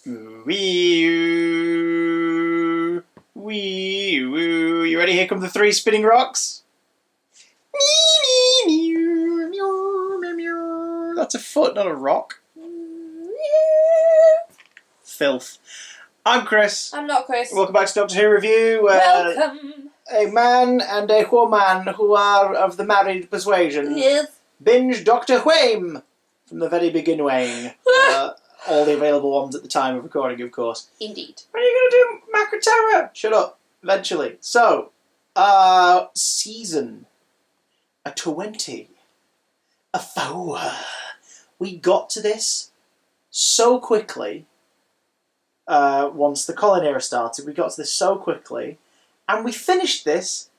Wee wee woo. You ready? Here come the three spinning rocks. That's a foot, not a rock. Filth. I'm Chris. I'm not Chris. Welcome back to Doctor Who Review. Welcome. A man and a woman who are of the married persuasion. Yes. Binge Doctor Whame from the very beginning. All the available ones at the time of recording, of course. Indeed. When are you going to do Macroterra? Shut up. Eventually. So, season 20. A 4. We got to this so quickly. Once the Colin era started, we got to this so quickly, and we finished this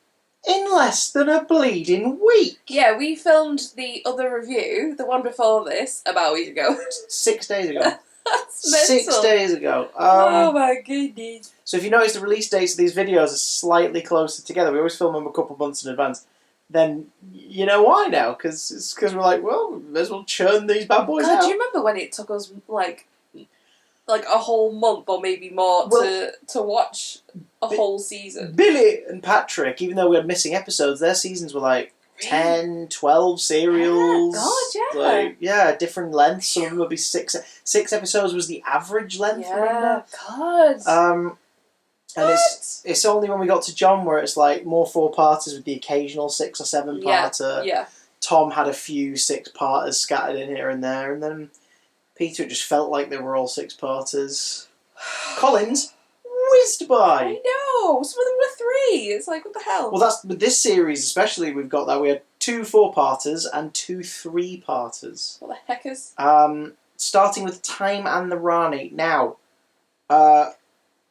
in less than a bleeding week. Yeah, we filmed the other review, the one before this, about a week ago. 6 days ago. That's mental. 6 days ago. Oh my goodness. So if you notice the release dates of these videos are slightly closer together, we always film them a couple months in advance, then you know why now, because we're like, well, we may as well churn these bad boys out. Do you remember when it took us like a whole month or maybe more to watch a whole season? Billy and Patrick, even though we had missing episodes, their seasons were like 10, 12 serials. Yeah, different lengths. Some of them would be 6 episodes was the average length. Yeah, God. And it's only when we got to John where it's like more 4-parters with the occasional 6 or 7-parter. Yeah. Tom had a few 6-parters scattered in here and there, and then Peter, it just felt like they were all 6-parters. Collins whizzed by. I know. Some of them were 3. It's like, what the hell? Well, that's with this series especially. We've got that. We had 2 4-parters and 2 3-parters. What the heck is? Starting with Time and the Rani. Now,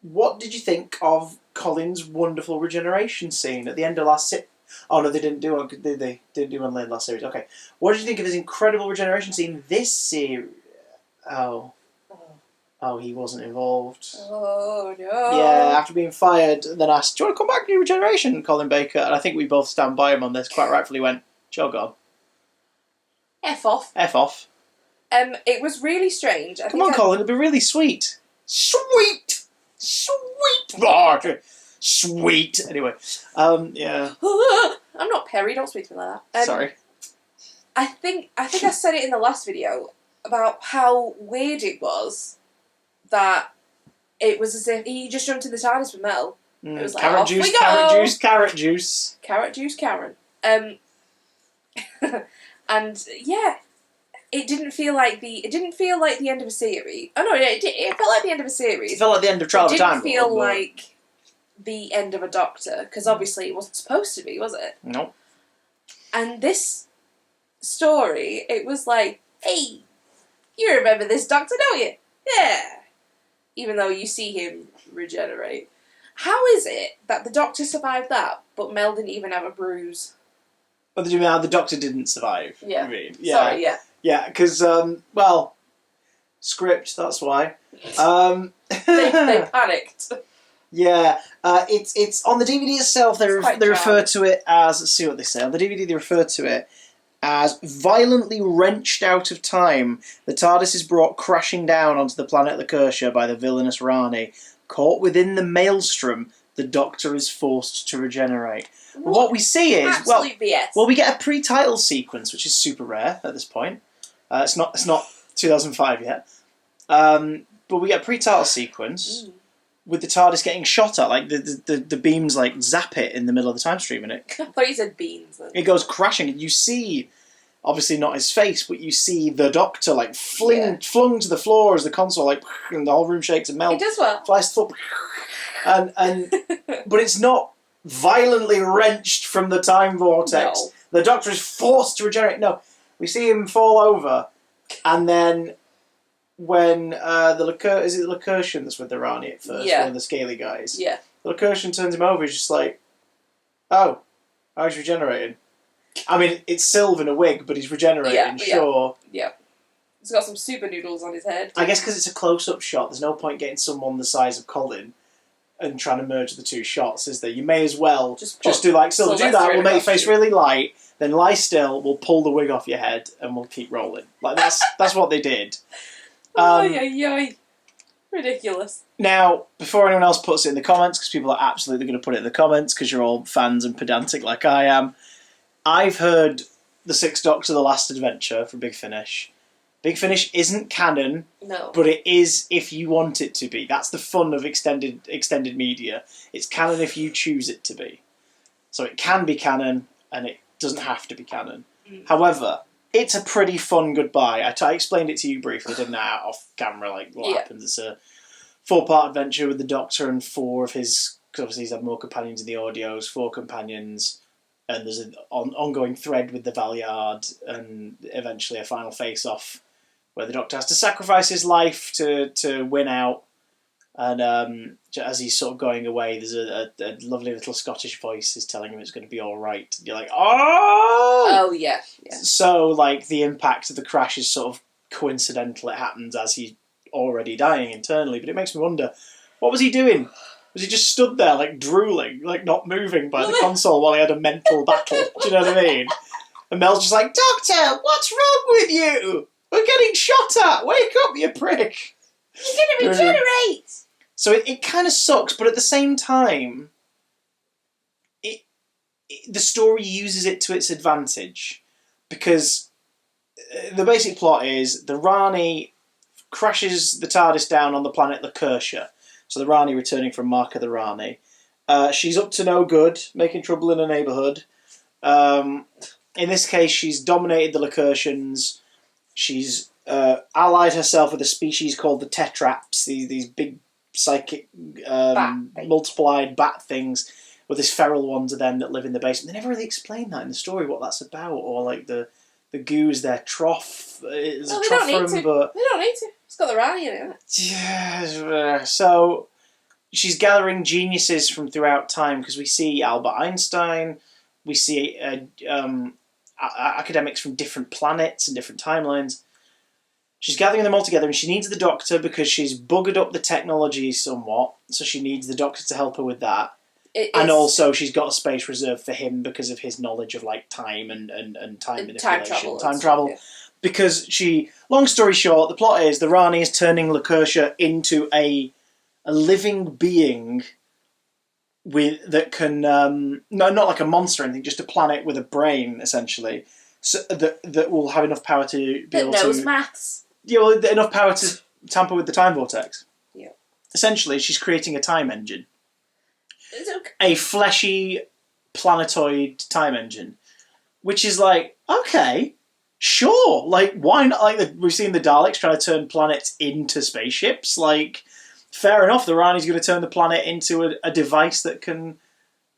what did you think of Colin's wonderful regeneration scene at the end of last Oh no, they didn't do one. They didn't do one in the last series. Okay, what did you think of his incredible regeneration scene this series? Oh, he wasn't involved. Oh no. Yeah, after being fired, then asked, "Do you want to come back to your regeneration, Colin Baker?" And I think we both stand by him on this. Quite rightfully, went, "Jog on." F off. F off. It was really strange. Come on, Colin. It'd be really sweet. Sweet. Sweet. Anyway, yeah. I'm not Perry. Don't speak to me like that. Sorry. I think I said it in the last video about how weird it was that it was as if he just jumped in the TARDIS with Mel. It was like, carrot juice. Carrot juice, Karen. And yeah, it didn't feel like the end of a series. Oh no, it felt like the end of a series. It felt like the end of Trial of Time. It didn't feel like the end of a Doctor, because obviously it wasn't supposed to be, was it? No. And this story, it was like, hey, you remember this Doctor, don't you? Yeah. Even though you see him regenerate. How is it that the Doctor survived that, but Mel didn't even have a bruise? What did you mean how the Doctor didn't survive? Yeah. I mean, yeah. Sorry, yeah. Yeah, because, script, that's why. They panicked. Yeah, it's on the DVD itself. They refer to it as. Let's see what they say on the DVD. They refer to it as violently wrenched out of time. The TARDIS is brought crashing down onto the planet Lacursha by the villainous Rani. Caught within the maelstrom, the Doctor is forced to regenerate. What we see is BS. Well, we get a pre-title sequence, which is super rare at this point. It's not 2005 yet, but we get a pre-title sequence. With the TARDIS getting shot at, like the beams like zap it in the middle of the time stream, and I thought you said beans. Then. It goes crashing, and you see, obviously not his face, but you see the Doctor like flung to the floor as the console like, and the whole room shakes and melts. It does well. Flies to the floor, and but it's not violently wrenched from the time vortex. No. The Doctor is forced to regenerate. No, we see him fall over, and then. When is it the Lacurtian that's with the Rani at first? Yeah. One of the scaly guys. Yeah. The Lacurtian turns him over. He's just like, "Oh, he's regenerating." I mean, it's Sylve in a wig, but he's regenerating. Sure. Yeah. He's got some super noodles on his head. I guess because it's a close-up shot. There's no point getting someone the size of Colin and trying to merge the two shots, is there? You may as well just do like Sylve. Do that. We'll make your face really light. Then lie still. We'll pull the wig off your head, and we'll keep rolling. Like that's what they did. Ridiculous. Now, before anyone else puts it in the comments, because people are absolutely going to put it in the comments, because you're all fans and pedantic like I am, I've heard the Sixth Doctor: The Last Adventure from Big Finish. Big Finish isn't canon, No. but it is if you want it to be. That's the fun of extended media. It's canon if you choose it to be. So it can be canon, and it doesn't have to be canon. However, it's a pretty fun goodbye. I explained it to you briefly, didn't I, off camera, like what happens. It's a 4-part adventure with the Doctor and 4 of his, because obviously he's had more companions in the audios, 4 companions, and there's an ongoing thread with the Valiard, and eventually a final face-off where the Doctor has to sacrifice his life to win out. And as he's sort of going away, there's a lovely little Scottish voice is telling him it's going to be all right. And you're like, oh! Oh, yeah. So, like, the impact of the crash is sort of coincidental. It happens as he's already dying internally. But it makes me wonder, what was he doing? Was he just stood there, like, drooling, like, not moving by the console while he had a mental battle? Do you know what I mean? And Mel's just like, Doctor, what's wrong with you? We're getting shot at. Wake up, you prick. You're going to regenerate. So it kind of sucks, but at the same time, the story uses it to its advantage, because the basic plot is the Rani crashes the TARDIS down on the planet Lacursha. So the Rani returning from Mark of the Rani. She's up to no good, making trouble in her neighbourhood. In this case, she's dominated the Lacursians. She's allied herself with a species called the Tetraps, these big psychic multiplied bat things, with this feral ones of them that live in the basement. They never really explain that in the story, what that's about, or like the goo's their trough. It's a trough room, but they don't need to. It's got the Rani in it. Yeah. So she's gathering geniuses from throughout time, because we see Albert Einstein, we see academics from different planets and different timelines. She's gathering them all together, and she needs the Doctor because she's buggered up the technology somewhat, so she needs the Doctor to help her with that. And also she's got a space reserved for him because of his knowledge of like time and time manipulation. Time travel. Yeah. Because long story short, the plot is the Rani is turning Lacursha into a living being that can not like a monster or anything, just a planet with a brain, essentially, so that will have enough power to be able to... That knows maths. Yeah, well, enough power to tamper with the time vortex. Yeah. Essentially, she's creating a time engine. It's okay. A fleshy planetoid time engine. Which is like, okay, sure. Like, why not? Like, we've seen the Daleks trying to turn planets into spaceships. Like, fair enough, the Rani's going to turn the planet into a device that can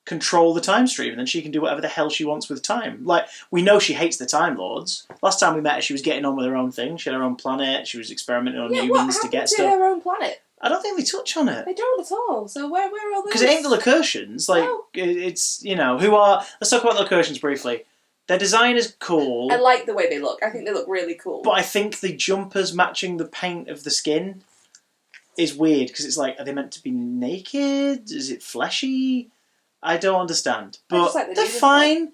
control the time stream, and then she can do whatever the hell she wants with time. Like, we know she hates the Time Lords. Last time we met her, she was getting on with her own thing. She had her own planet. She was experimenting on humans to get stuff. What happened to her own planet? I don't think they touch on it. They don't at all. So where are all those? Because it ain't the Lacursians. Like, it's, you know, who are... Let's talk about the Lacursians briefly. Their design is cool. I like the way they look. I think they look really cool. But I think the jumpers matching the paint of the skin is weird, because it's like, are they meant to be naked? Is it fleshy? I don't understand. But they're fine.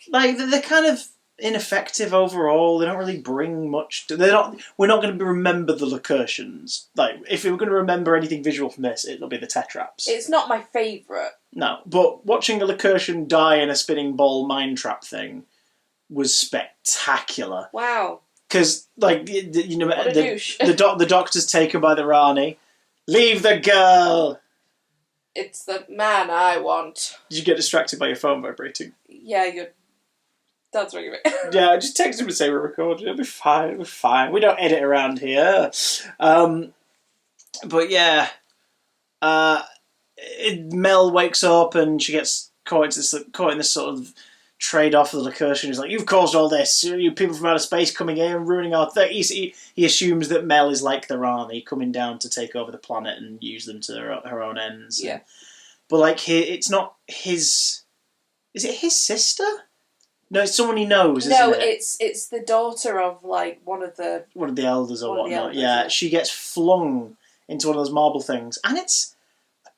Like, they're kind of ineffective overall. They don't really bring much. We're not going to remember the Lacursians. Like, if we were going to remember anything visual from this, it'll be the Tetraps. It's not my favourite. No, but watching a Lacursian die in a spinning ball mine trap thing was spectacular. Wow. Because, like, you know, the Doctor's taken by the Rani. Leave the girl! It's the man I want. Did you get distracted by your phone vibrating? Yeah, your dad's ringing me. Yeah, just text him and say we're recording. It'll be fine. We're fine. We don't edit around here. But yeah, Mel wakes up and she gets caught in this sort of trade-off with the Lacursian. He's like, "You've caused all this. You people from outer space coming in and ruining our thing." He assumes that Mel is like the Rani, coming down to take over the planet and use them to her own ends. Yeah. But like, it's not his... Is it his sister? No, it's someone he knows, isn't it? No, it's the daughter of, like, one of the elders or whatnot. Yeah, she gets flung into one of those marble things. And it's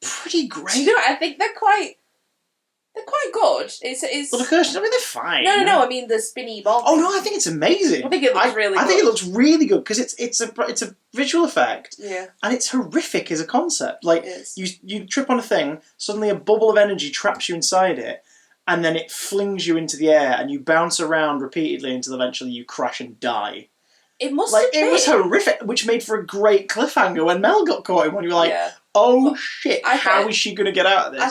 pretty great. Do you know what? I think they're quite... They're quite good. It's. Well, the Kirshens, I mean, they're fine. No. I mean the spinny ball. Oh no, I think it's amazing. I think it looks really good. I think it looks really good because it's a visual effect. Yeah. And it's horrific as a concept. Like you trip on a thing, suddenly a bubble of energy traps you inside it, and then it flings you into the air, and you bounce around repeatedly until eventually you crash and die. It must have been. It was horrific, which made for a great cliffhanger when Mel got caught in one. You were like, oh shit, how is she going to get out of this?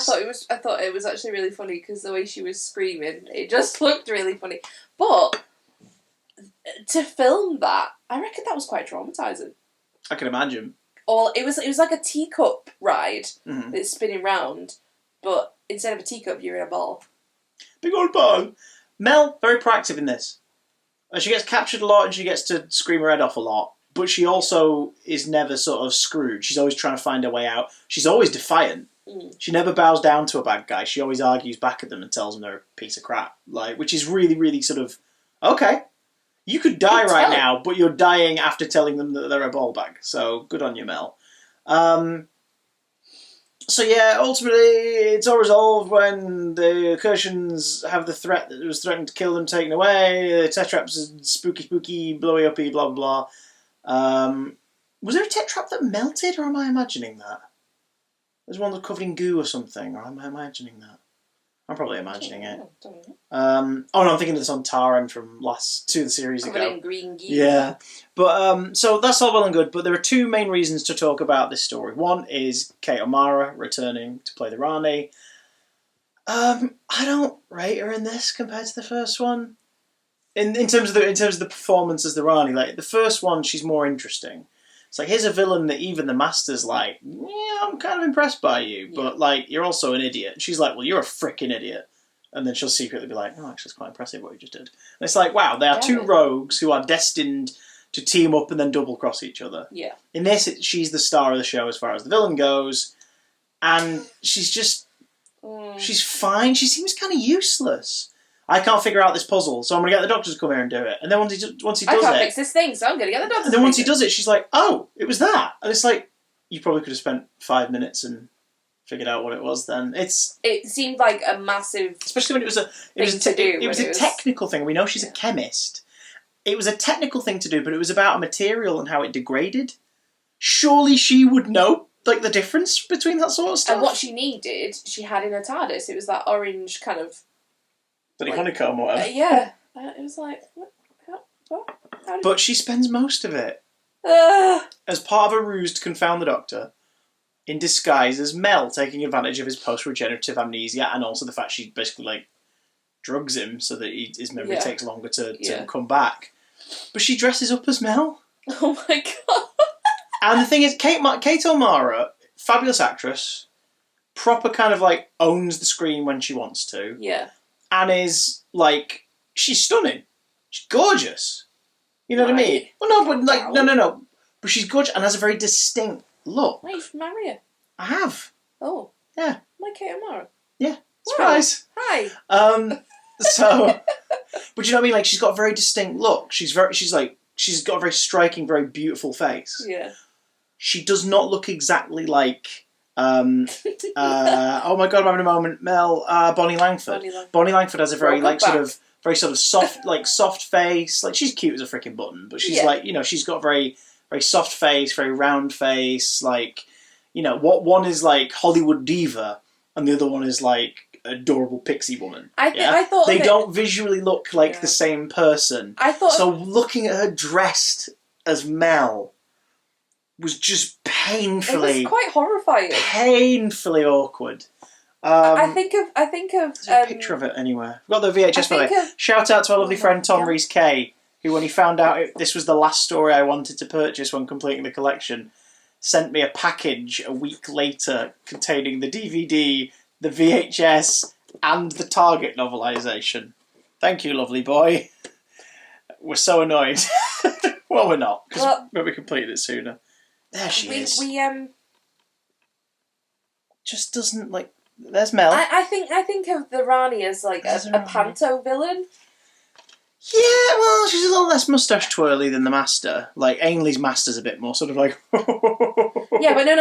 I thought it was actually really funny because the way she was screaming, it just looked really funny. But to film that, I reckon that was quite traumatizing. I can imagine. It was like a teacup ride that's spinning round, but instead of a teacup, you're in a ball. Big old ball. Mel, very proactive in this. She gets captured a lot and she gets to scream her head off a lot, but she also is never sort of screwed. She's always trying to find her way out. She's always defiant. She never bows down to a bad guy. She always argues back at them and tells them they're a piece of crap. Which is really, really sort of, okay, you could die right now, but you're dying after telling them that they're a ball bag. So good on you, Mel. So yeah, ultimately it's all resolved when the Kirshens have the threat that was threatening to kill them taken away. The Tetraps is spooky, blowy uppy, blah blah blah. Was there a Tetrap that melted, or am I imagining that? There's one that's covered in goo or something, or am I imagining that? I'm probably imagining it. Oh no, I'm thinking of this on Taran from last two of the series ago. Covered in green goo. Yeah. But so that's all well and good, but there are two main reasons to talk about this story. One is Kate O'Mara returning to play the Rani. I don't rate her in this compared to the first one. In terms of the performance as the Rani, like the first one, she's more interesting. It's like, here's a villain that even the Master's like, yeah, I'm kind of impressed by you, but like, you're also an idiot. And she's like, well, you're a frickin' idiot. And then she'll secretly be like, oh, actually, it's quite impressive what you just did. And it's like, wow, they are two rogues who are destined to team up and then double-cross each other. Yeah. In this, she's the star of the show as far as the villain goes, and she's just, she's fine. She seems kind of useless. I can't figure out this puzzle, so I'm going to get the doctor to come here and do it. And then once he does it... I can't fix this thing, so I'm going to get the doctor And then once he does it, she's like, oh, it was that. And it's like, you probably could have spent 5 minutes and figured out what it was then. It seemed like a massive... Especially when it was a technical thing. We know she's a chemist. It was a technical thing to do, but it was about a material and how it degraded. Surely she would know, like, the difference between that sort of stuff. And what she needed, she had in her TARDIS. It was that orange kind of... The honeycomb or whatever. Yeah. It was like, what? But she spends most of it as part of a ruse to confound the Doctor, in disguise as Mel, taking advantage of his post-regenerative amnesia, and also the fact she basically, like, drugs him so that his memory takes longer to come back. But she dresses up as Mel. Oh my god. And the thing is, Kate O'Mara, fabulous actress, proper kind of, like, owns the screen when she wants to. Yeah. And is, like, she's stunning. She's gorgeous. You know what I mean? Well, no, but, like, no. But she's gorgeous and has a very distinct look. Wait, you've married her? I have. Oh. Yeah. Like Kate O'Mara? Yeah. Surprise. Wow. Hi. So, but you know what I mean? Like, she's got a very distinct look. She's got a very striking, very beautiful face. Yeah. She does not look exactly like... oh my god, I'm having a moment. Mel, Bonnie Langford. Bonnie Langford has a very very sort of soft, like soft face. Like, she's cute as a freaking button, but she's like, you know, she's got very very soft face, very round face. Like, you know, what one is like Hollywood diva, and the other one is like adorable pixie woman. I thought they don't visually look like the same person. So looking at her dressed as Mel was just painfully... It was quite horrifying. Painfully awkward. I think of... There's a picture of it anywhere. We've got the VHS, by the way. Shout out to our lovely friend Tom Rees Kay, who, when he found out this was the last story I wanted to purchase when completing the collection, sent me a package a week later containing the DVD, the VHS, and the Target novelisation. Thank you, lovely boy. We're so annoyed. Well, we're not, because we completed it sooner. There she is. Just doesn't, like... There's Mel. I think of the Rani as like a panto villain. Yeah, well, she's a little less moustache twirly than the Master. Like, Ainley's Master's a bit more sort of like... No, Yeah, but no,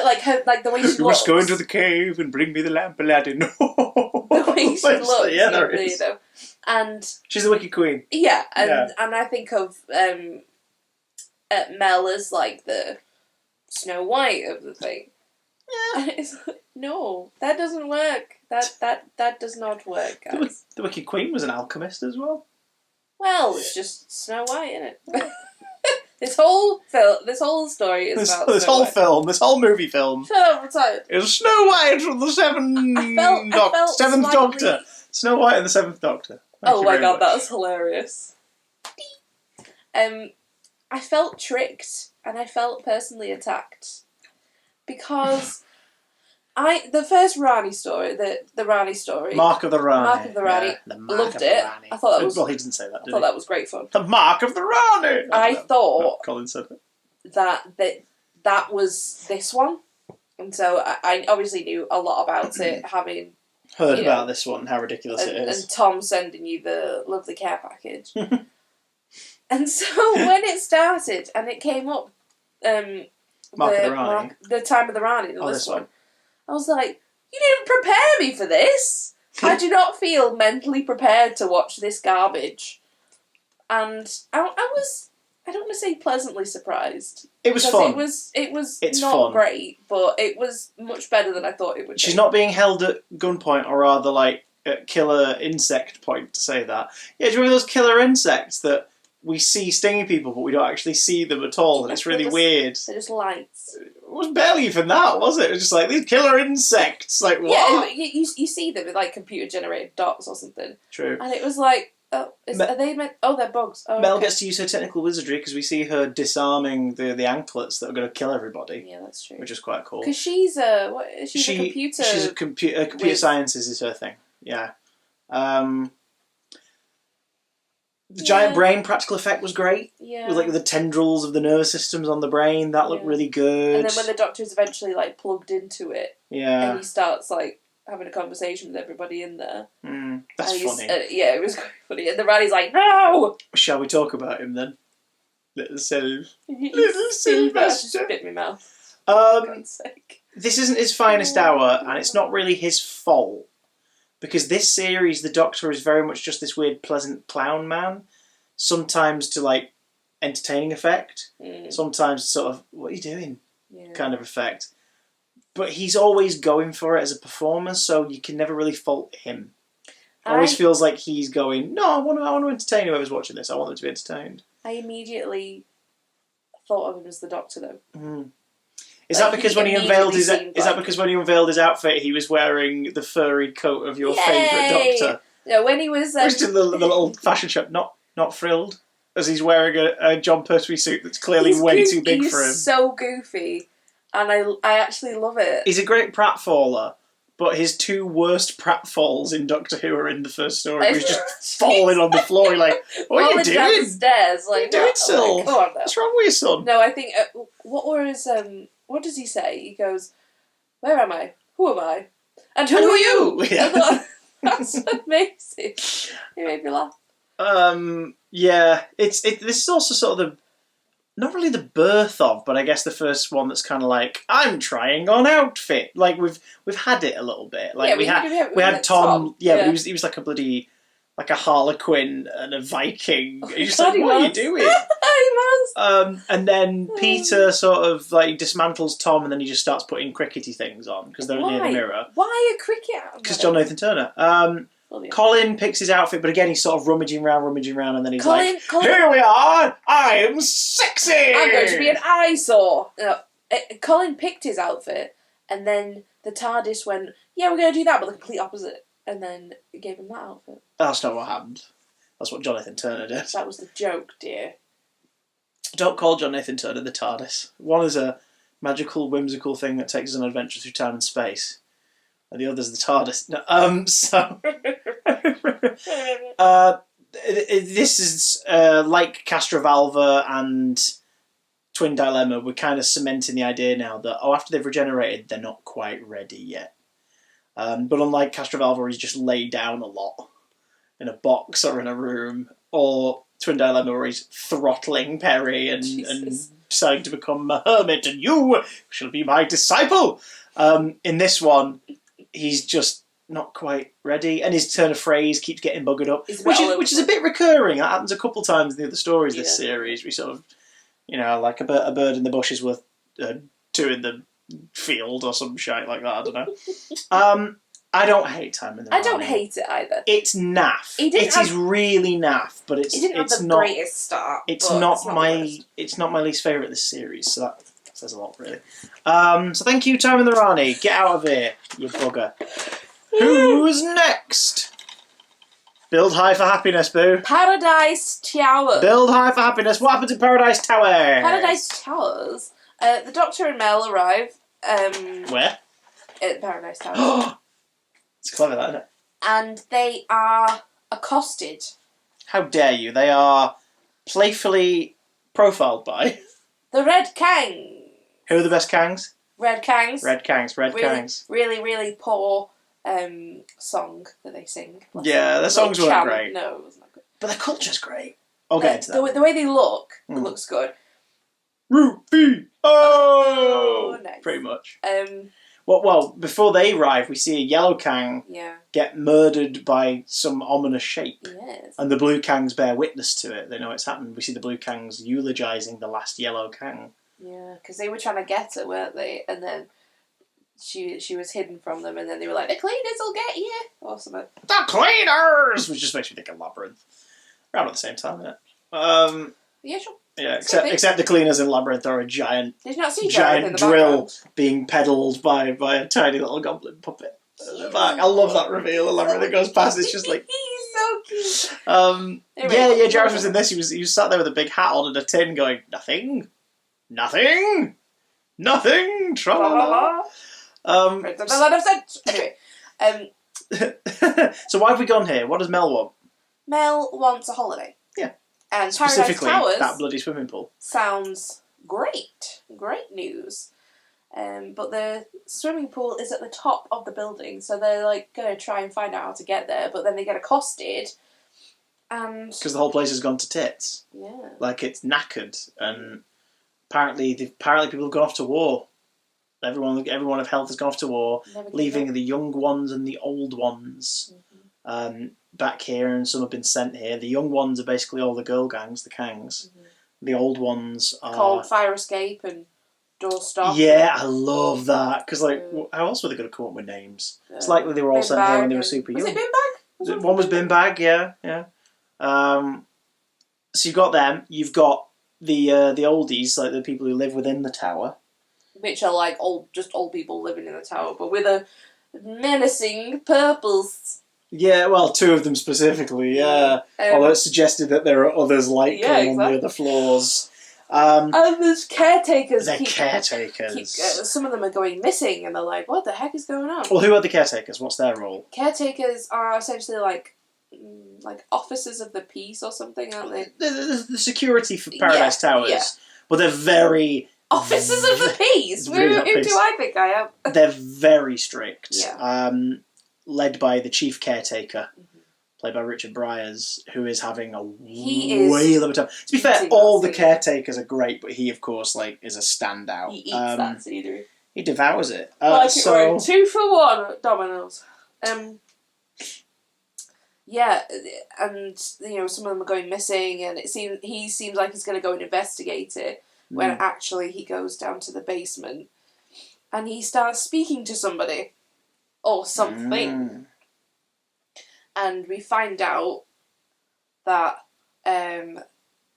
like her, like the way she looks. You must go into the cave and bring me the lamp, Aladdin. The way she looks, yeah, there is. You know. And she's the Wicked Queen. Yeah, and I think of Mel as like the Snow White of the thing. Yeah. And it's like, no, that doesn't work. That does not work, guys. The Wicked Queen was an alchemist as well. Well, it's just Snow White, isn't it? This whole story is about this whole White. Film, this whole movie film. Shut up, I'm tired. Is Snow White from the Seventh Doctor. Snow White and the Seventh Doctor. Oh my god, that was hilarious. I felt tricked and I felt personally attacked because the first Rani story, the Rani story, Mark of the Rani, loved it. Rani. I thought that was well, he didn't say that. I thought that was great fun. The Mark of the Rani. I thought Colin said it. that was this one, and so I obviously knew a lot about it, having heard about this one, how ridiculous it is, and Tom sending you the lovely care package. And so when it started and it came up, Mark of the Rani, the time of the Rani, this one, I was like, you didn't prepare me for this. I do not feel mentally prepared to watch this garbage. And I was, I don't want to say pleasantly surprised. It was fun. It was it's not fun. Great, but it was much better than I thought it would be. She's not being held at gunpoint, or rather like at killer insect point to say that. Yeah, do you remember those killer insects that we see stinging people, but we don't actually see them at all, and it's really weird. They're just lights. It was barely even that, was it? It was just like, these killer insects. Like, what? Yeah, you see them with like computer-generated dots or something. True. And it was like, are they meant... Oh, they're bugs. Oh, Mel gets to use her technical wizardry because we see her disarming the anklets that are going to kill everybody. Yeah, that's true. Which is quite cool. Because she's a computer... She's computer sciences is her thing. Yeah. The giant brain practical effect was great. Yeah. With like the tendrils of the nervous systems on the brain, that looked really good. And then when the doctor's eventually like plugged into it, and he starts like having a conversation with everybody in there. That's funny. Yeah, it was quite funny. And the Rani's like, no! Shall we talk about him then? Little Sylve. Little Sylvester. Just bit my mouth. For God's sake. This isn't his finest hour, and it's not really his fault. Because this series, the Doctor is very much just this weird, pleasant clown man. Sometimes to, like, entertaining effect. Sometimes sort of, what are you doing? Kind of effect. But he's always going for it as a performer, so you can never really fault him. Always feels like he's going, no, I want to entertain whoever's watching this. I want them to be entertained. I immediately thought of him as the Doctor, though. Is that because when he unveiled his outfit, he was wearing the furry coat of your favourite Doctor? No, when he was just in the little fashion shop, not frilled, as he's wearing a John Pertwee suit that's clearly too big for him. He's so goofy, and I actually love it. He's a great pratfaller, but his two worst pratfalls in Doctor Who are in the first story. He's just falling on the floor. You're like, what are you doing? Down the stairs, like, what are you doing, Syl? Like, come on now. What's wrong with your son? No, I think what were his what does he say? He goes, "Where am I? Who am I? And who are you?" Yeah. I thought, that's amazing. It made me laugh. Yeah, this is also sort of not really the birth of, but I guess the first one that's kind of like, I'm trying on outfit. Like we've had it a little bit. Like we had Tom. Yeah, but he was like a bloody, like a Harlequin and a Viking. You're just like, what are you doing? He was. And then Peter sort of like dismantles Tom, and then he just starts putting crickety things on because they're near the mirror. Why a cricket? Because John Nathan Turner. Colin picks his outfit, but again he's sort of rummaging around, and then he's like, "Here we are! I'm sexy! I'm going to be an eyesore." No, Colin picked his outfit, and then the TARDIS went, "Yeah, we're going to do that," but the complete opposite, and then it gave him that outfit. That's not what happened. That's what Jonathan Turner did. That was the joke, dear. Don't call John Nathan Turner the TARDIS. One is a magical, whimsical thing that takes us on an adventure through time and space. And the other's the TARDIS. This is like Castrovalva and Twin Dilemma. We're kind of cementing the idea now that after they've regenerated, they're not quite ready yet. But unlike Castrovalva, where he's just laid down a lot in a box or in a room, or Twin Dilemma, where he's throttling Perry and deciding to become a hermit, and you shall be my disciple. In this one, he's just not quite ready, and his turn of phrase keeps getting buggered up, which is a bit recurring. That happens a couple times in the other stories this series. We sort of, like a bird in the bush is worth two in the field or some shite like that. I don't know. I don't hate Time in the Rani. I don't hate it either. It's naff. It is really naff, but it's not the greatest start. It's not my least favourite of this series, so that says a lot, really. So thank you, Time in the Rani. Get out of here, you bugger. Who's next? Build high for happiness, Boo. Paradise Tower. Build high for happiness. What happens in Paradise Tower? Paradise Towers. The Doctor and Mel arrive. Where? At Paradise Tower. It's clever, that, isn't it? And they are accosted. How dare you? They are playfully profiled by... the Red Kangs. Who are the best Kangs? Red Kangs. Red Kangs. Really, really poor song that they sing. Yeah, their songs weren't great. No, it was not good. But their culture's great. I'll get into that. The way they look, it looks good. Rupee! Oh! Nice. Pretty much. Well, before they arrive, we see a yellow Kang get murdered by some ominous shape. Yes. And the blue Kangs bear witness to it. They know it's happened. We see the blue Kangs eulogising the last yellow Kang. Yeah, because they were trying to get her, weren't they? And then she was hidden from them, and then they were like, the cleaners will get you! Or something. The cleaners! Which just makes me think of Labyrinth. Around at the same time, isn't it? Yeah, sure. Yeah, except the cleaners in Labyrinth are a giant drill drill being pedalled by a tiny little goblin puppet at the back. I love that reveal. Labyrinth that goes past. It's just like he's so cute. Anyway, Jarvis was in this. He was sat there with a big hat on and a tin, going nothing. Tra-la-la. Anyway, so why have we gone here? What does Mel want? Mel wants a holiday. Yeah. And specifically Paradise Towers that bloody swimming pool. Sounds great. Great news. But the swimming pool is at the top of the building, so they're like going to try and find out how to get there, but then they get accosted. And because the whole place has gone to tits. Yeah. Like it's knackered, and apparently people have gone off to war. Everyone of health has gone off to war, leaving the young ones and the old ones back here, and some have been sent here. The young ones are basically all the girl gangs, the Kangs. The old ones are... called Fire Escape and Doorstop. Yeah, I love that. Because, how else were they going to come up with names? It's likely they were all sent here when they were super young. Was it Bin Bag? One was Bin Bag, yeah. So you've got them. You've got the oldies, like the people who live within the tower. Which are just old people living in the tower, but with a menacing purpose. Yeah, well, two of them specifically, yeah. Although it's suggested that there are others on the other floors. And there's caretakers. They're caretakers. Some of them are going missing, and they're like, what the heck is going on? Well, who are the caretakers? What's their role? Caretakers are essentially like officers of the peace or something, aren't they? The security for Paradise Towers. Yeah. But they're very... Officers of the peace? Who do I think I am? They're very strict. Yeah. Led by the chief caretaker, played by Richard Briers, who is having a whale of a time. To be fair, all the caretakers are great, but he, of course, is a standout. He eats that cedar. He devours it. It were 2 for 1 at Domino's. Yeah, and some of them are going missing, and he seems like he's going to go and investigate it. When actually he goes down to the basement and he starts speaking to somebody or something. And we find out that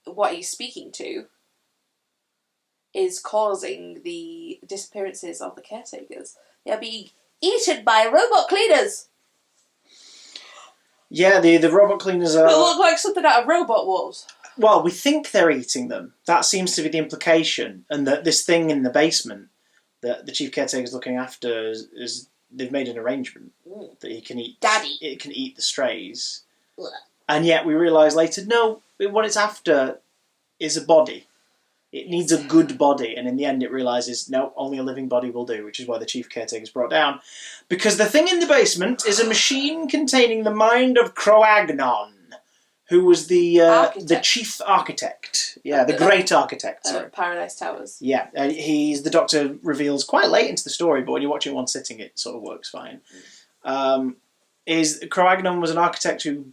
what he's speaking to is causing the disappearances of the caretakers. They're being eaten by robot cleaners. Yeah, the robot cleaners are... They look like something out of Robot Wars. Well, we think they're eating them. That seems to be the implication. And that this thing in the basement that the chief caretaker is looking after is they've made an arrangement that he can eat. Daddy. It can eat the strays. Ugh. And yet we realise later, no, what it's after is a body. It needs a good body. And in the end it realises, no, only a living body will do, which is why the chief caretaker is brought down. Because the thing in the basement is a machine containing the mind of Croagnon, who was the Architect. chief architect. Yeah, the great architect. Sorry. Paradise Towers. Yeah, the Doctor reveals quite late into the story, but when you watch it in one sitting, it sort of works fine. Is Cro-Magnon was an architect who,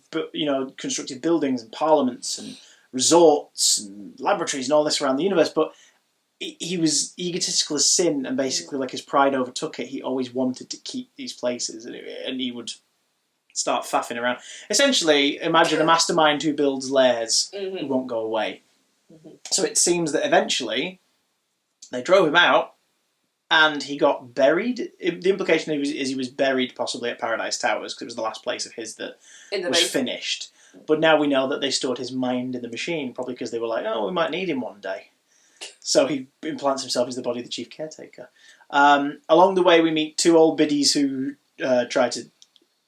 constructed buildings and parliaments and resorts and laboratories and all this around the universe, but he was egotistical as sin, and basically, like, his pride overtook it. He always wanted to keep these places, and he would start faffing around. Essentially, imagine a mastermind who builds lairs who won't go away. So it seems that eventually they drove him out, and he got buried. The implication is he was buried possibly at Paradise Towers, because it was the last place of his that was finished. But now we know that they stored his mind in the machine, probably because they were like, oh, we might need him one day. So he implants himself into the body of the chief caretaker. Along the way, we meet two old biddies who try to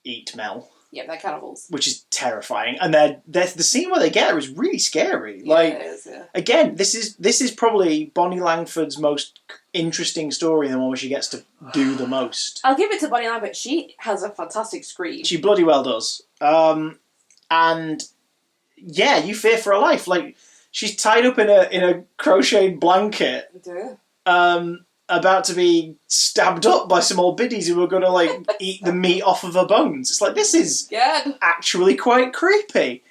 eat Mel. Yeah, they're cannibals. Which is terrifying. And the scene where they get her is really scary. Yeah, it is, yeah. Again, this is probably Bonnie Langford's most interesting story, and the one where she gets to do the most. I'll give it to Bonnie Langford. She has a fantastic scream. She bloody well does. And yeah, you fear for her life. Like, she's tied up in a crocheted blanket. About to be stabbed up by some old biddies who are going to, like, eat the meat off of her bones. It's like, this is actually quite creepy.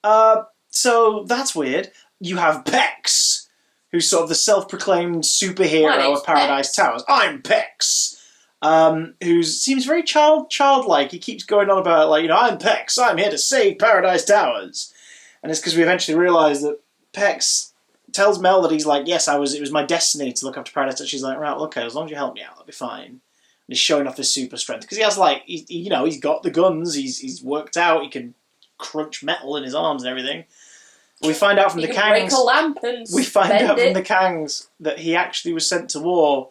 So that's weird. You have Pex, who's sort of the self-proclaimed superhero of Paradise Towers. I'm Pex. Who seems very childlike. He keeps going on about, like, I'm Pex. I'm here to save Paradise Towers. And it's because we eventually realise that Pex tells Mel that he's like, yes, it was my destiny to look after Paradise. And she's like, right, well, okay, as long as you help me out, that'll be fine. And he's showing off his super strength because he has, like, he's got the guns. He's worked out. He can crunch metal in his arms and everything. We find out from the Kangs. Break a lamp and we find out from the Kangs that he actually was sent to war,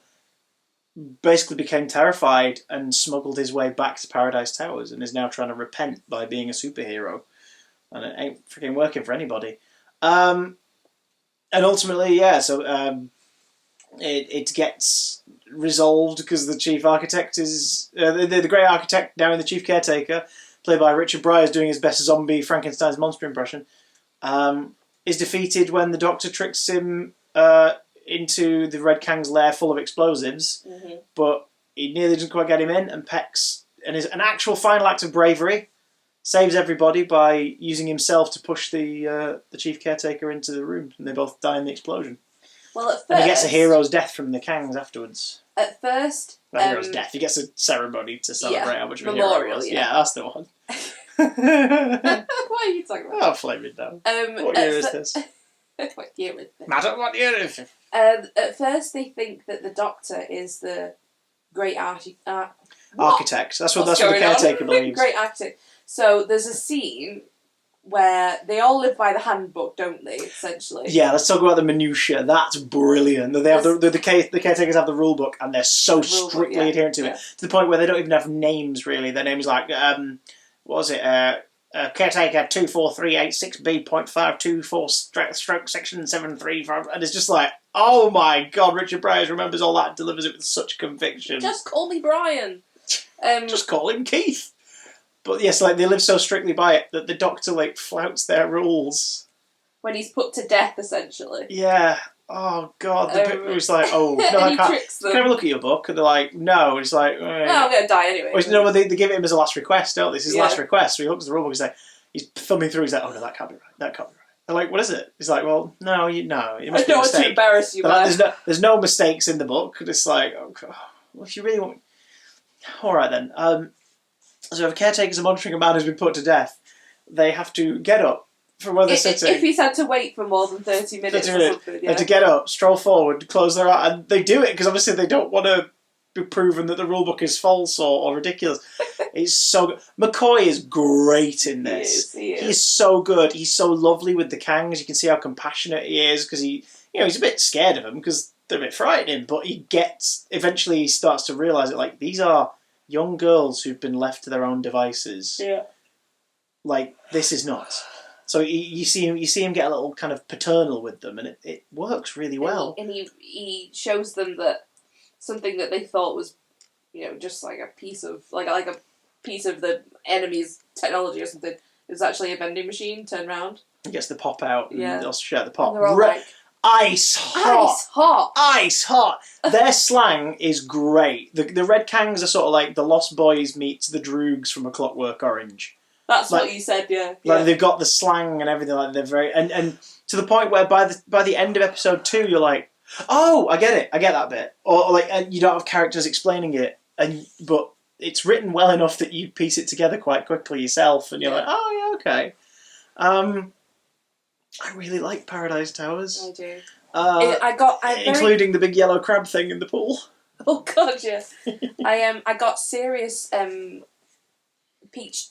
basically became terrified and smuggled his way back to Paradise Towers, and is now trying to repent by being a superhero. And it ain't freaking working for anybody. And ultimately, it gets resolved because the chief architect is... the great architect, now in the chief caretaker, played by Richard Briers doing his best zombie Frankenstein's monster impression, is defeated when the Doctor tricks him into the Red Kangs' lair full of explosives, but he nearly doesn't quite get him in, and Pex, and is an actual final act of bravery, saves everybody by using himself to push the chief caretaker into the room, and they both die in the explosion. Well, at first... And he gets a hero's death from the Kangs afterwards. At first... Not hero's death, he gets a ceremony to celebrate how much of a hero he was. Yeah, that's the one. What are you talking about? Oh, flame it down. What year is this? What year is this? Madam, what year is it? At first they think that the Doctor is the great architect. That's what the caretaker believes. Great architect. So there's a scene where they all live by the handbook, don't they, essentially? Yeah, let's talk about the minutiae. That's brilliant. They have the caretakers have the rule book, and they're so strictly adherent to it, to the point where they don't even have names, really. Their name is like, what was it, caretaker 24386B.524 stroke section 735, and it's just like, oh my god, Richard Briers remembers all that and delivers it with such conviction. Just call me Brian. Just call him Keith. But yes, like, they live so strictly by it that the Doctor, like, flouts their rules. When he's put to death, essentially. Yeah. Oh god, the bit where he's like, oh, no, I can't. Can I have a look at your book? And they're like, no. And he's like, well, I'm going to die anyway. Well, they give it him as a last request, don't they? This is his last request. So he looks at the rule book, he's thumbing through, he's like, oh no, that can't be right. That can't be right. They're like, what is it? He's like, well, no, it must be a mistake. I don't want to embarrass you, man. Like, there's no mistakes in the book. It's like, oh god, well, if you really want... Alright then. So if caretakers are monitoring a man who's been put to death, they have to get up from where they're sitting. If he's had to wait for more than 30 minutes or something, they have to get up, stroll forward, close their eyes, and they do it because obviously they don't want to be proven that the rulebook is false or ridiculous. It's so good. McCoy is great in this. He is. He's so good. He's so lovely with the Kangs. You can see how compassionate he is because he's a bit scared of them because they're a bit frightening, but eventually he starts to realise that, like, these are young girls who've been left to their own devices. Yeah. Like, this is nuts. So you see him get a little kind of paternal with them, and it works really well. And he shows them that something that they thought was, just like a piece of the enemy's technology or something It was actually a vending machine. Turn round. He gets the pop out. And they'll share the pop. And they're all like, ice hot. Ice hot. Ice hot. Their slang is great. The Red Kangs are sort of like the Lost Boys meets the Droogs from A Clockwork Orange. That's like, what you said, yeah. Like they've got the slang and everything. Like they're very and to the point where by the end of episode 2, you're like, oh, I get it. I get that bit. Or like, and you don't have characters explaining it, but it's written well enough that you piece it together quite quickly yourself, and you're like, oh yeah, okay. I really like Paradise Towers. I do. Including the big yellow crab thing in the pool. Oh god, yeah. I got serious peach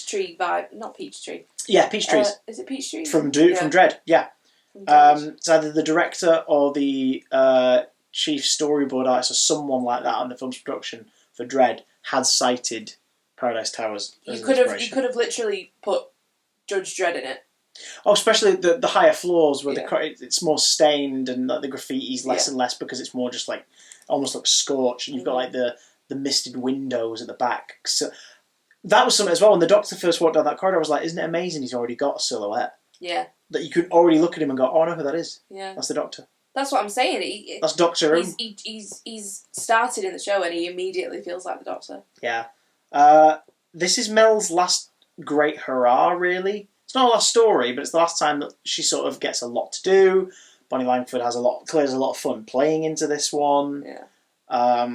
tree vibe. Not peach tree. Yeah, peach trees. Is it peach trees? From Dread. Yeah. It's either the director or the chief storyboard artist or someone like that on the film's production for Dread had cited Paradise Towers. You could have literally put Judge Dredd in it. Oh, especially the higher floors where it's more stained and like, the graffiti's less and less because it's more just like almost looks scorched, and you've got like the misted windows at the back. So that was something as well. When the Doctor first walked down that corridor, I was like, isn't it amazing he's already got a silhouette? Yeah. That you could already look at him and go, oh, I know who that is. Yeah. That's the Doctor. That's what I'm saying. That's Doctor Who. He's started in the show and he immediately feels like the Doctor. Yeah. This is Mel's last great hurrah, really. It's not a last story, but it's the last time that she sort of gets a lot to do. Bonnie Langford clears a lot of fun playing into this one. Yeah.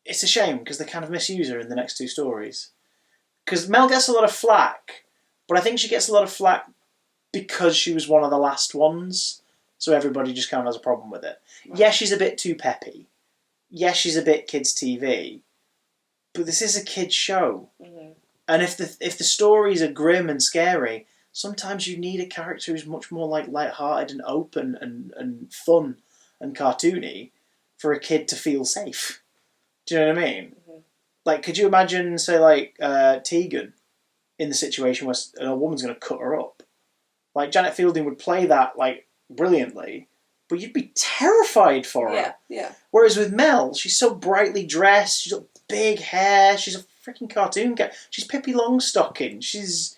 It's a shame because they kind of misuse her in the next 2 stories. Because Mel gets a lot of flack, but I think she gets a lot of flack because she was one of the last ones, so everybody just kind of has a problem with it. Right. Yeah, she's a bit too peppy. Yeah, she's a bit kids' TV, but this is a kids' show. Mm-hmm. And if the stories are grim and scary, sometimes you need a character who's much more like light-hearted and open and fun and cartoony for a kid to feel safe. Do you know what I mean? Mm-hmm. Like, could you imagine, say, like, Tegan in the situation where a woman's going to cut her up? Like, Janet Fielding would play that, like, brilliantly, but you'd be terrified for her. Yeah, yeah. Whereas with Mel, she's so brightly dressed, she's got big hair, she's a freaking cartoon character. She's Pippi Longstocking. She's,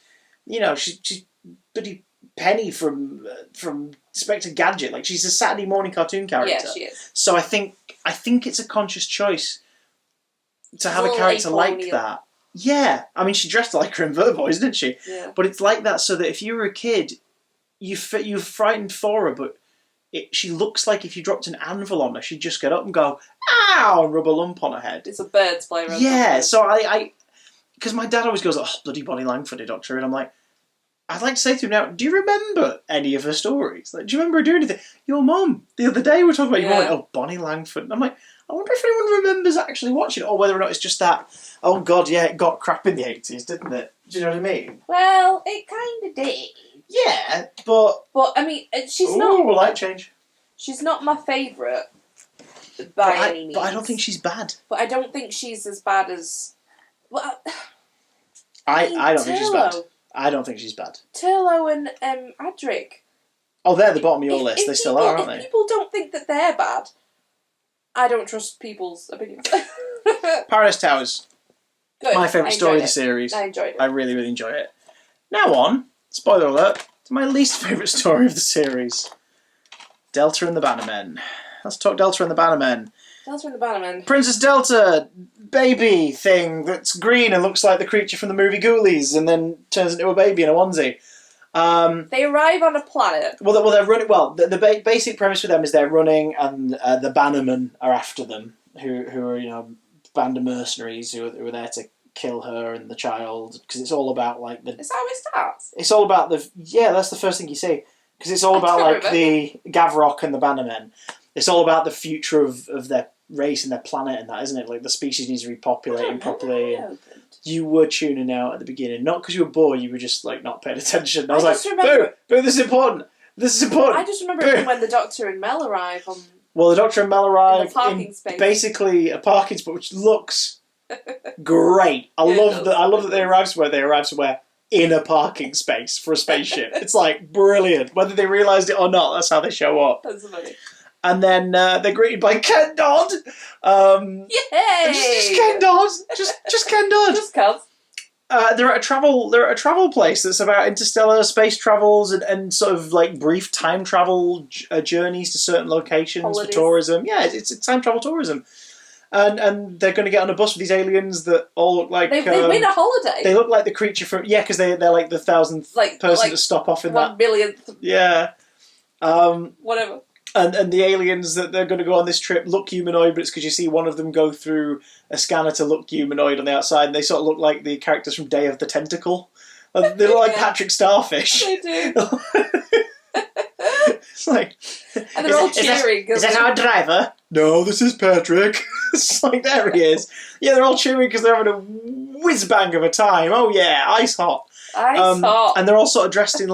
she's bloody Penny from Inspector Gadget. Like, she's a Saturday morning cartoon character. Yeah, she is. So I think it's a conscious choice to have a character like that. Yeah. I mean, she dressed like her in Verboys, didn't she? Yeah. But it's like that so that if you were a kid, you're frightened for her, but she looks like if you dropped an anvil on her, she'd just get up and go, ow, and rub a lump on her head. It's a bird's play. Yeah, so I because my dad always goes, oh, bloody Bonnie Langford, Doctor, and I'm like, I'd like to say to him now, do you remember any of her stories? Like, do you remember her doing anything? Your mum, the other day we were talking about your mum, like, oh, Bonnie Langford. And I'm like, I wonder if anyone remembers actually watching it, or whether or not it's just that, oh God, yeah, it got crap in the 80s, didn't it? Do you know what I mean? Well, it kind of did. Yeah, but I mean, she's not... Ooh, light change. She's not my favourite by any means. But I don't think she's bad. But I don't think she's as bad as... Well, I don't think she's bad. I don't think she's bad. Turlo and Adric. Oh, they're at the bottom of your list. They still are, aren't they? If people don't think that they're bad, I don't trust people's opinions. Paradise Towers. Good. My favourite story of the series. I enjoyed it. I really, really enjoy it. Now on, spoiler alert, to my least favourite story of the series. Delta and the Bannermen. Let's talk Delta and the Bannermen. Delta and the Bannermen. Princess Delta, baby thing that's green and looks like the creature from the movie Ghoulies and then turns into a baby in a onesie. They arrive on a planet. Well, they're running. Well, the basic premise for them is they're running, and the Bannermen are after them, who are band of mercenaries who are there to kill her and the child, because it's all about like the. Is that how it starts? It's all about that's the first thing you see, because it's all about like the Gavrok and the Bannermen. It's all about the future of their race and their planet and that, isn't it? Like the species needs repopulating properly. You were tuning out at the beginning, not because you were bored. You were just like not paying attention. I was like, "Boo! This is important. This is important." I just remember when the Doctor and Mel arrive on. Well, the Doctor and Mel arrive in basically a parking spot, which looks great. I love that they arrive somewhere in a parking space for a spaceship. It's like brilliant. Whether they realised it or not, that's how they show up. That's funny. And then they're greeted by Ken Dodd. Yay! Just Ken Dodd. Just Ken Dodd. Just cuz. They're at a travel place that's about interstellar space travels and sort of like brief time travel journeys to certain locations for tourism. Yeah, it's time travel tourism. And they're going to get on a bus with these aliens that all look like... They win a holiday. They look like the creature from... Yeah, because they're like the 1,000th person to stop off in 1 millionth. Yeah. Whatever. And the aliens that they're going to go on this trip look humanoid, but it's because you see one of them go through a scanner to look humanoid on the outside, and they sort of look like the characters from Day of the Tentacle. They look like Patrick Starfish. They do. It's like... And they're all cheering. Is that our driver? No, this is Patrick. It's like, there he is. Yeah, they're all cheering because they're having a whiz-bang of a time. Oh yeah, ice hot. Ice hot. And they're all sort of dressed in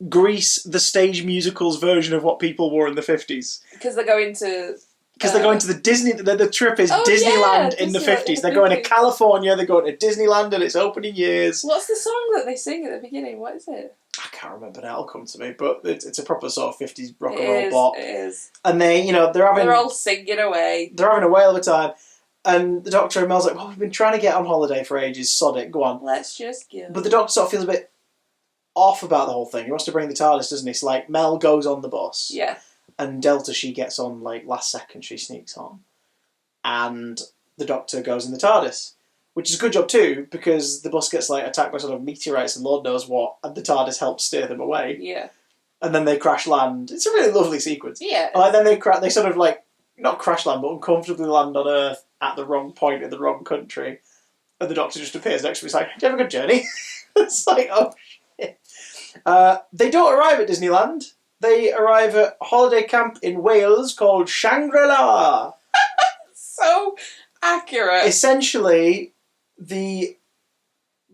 Grease, the stage musicals version of what people wore in the 50s. Because they're going to... Because they're going to the Disney... The trip is Disneyland in the 50s. They're going to California, they're going to Disneyland and it's opening years. What's the song that they sing at the beginning? What is it? I can't remember now, it'll come to me, but it's a proper sort of 50s rock and roll bop. It is. And they're all singing away. They're having a whale of a time. And the Doctor and Mel's like, well, we've been trying to get on holiday for ages, sod it, go on. Let's just go. But the Doctor sort of feels a bit off about the whole thing. He wants to bring the TARDIS, doesn't he? So, like, Mel goes on the bus. Yeah. And Delta, she gets on, like, last second, she sneaks on. And the Doctor goes in the TARDIS. Which is a good job, too, because the bus gets, like, attacked by sort of meteorites and Lord knows what, and the TARDIS helps steer them away. Yeah. And then they crash land. It's a really lovely sequence. Yeah. And then they sort of, like, not crash land, but uncomfortably land on Earth at the wrong point in the wrong country. And the Doctor just appears next to me. He's like, "Do you have a good journey?" It's like, oh, shit. They don't arrive at Disneyland. They arrive at a holiday camp in Wales called Shangri-La. So accurate. Essentially, the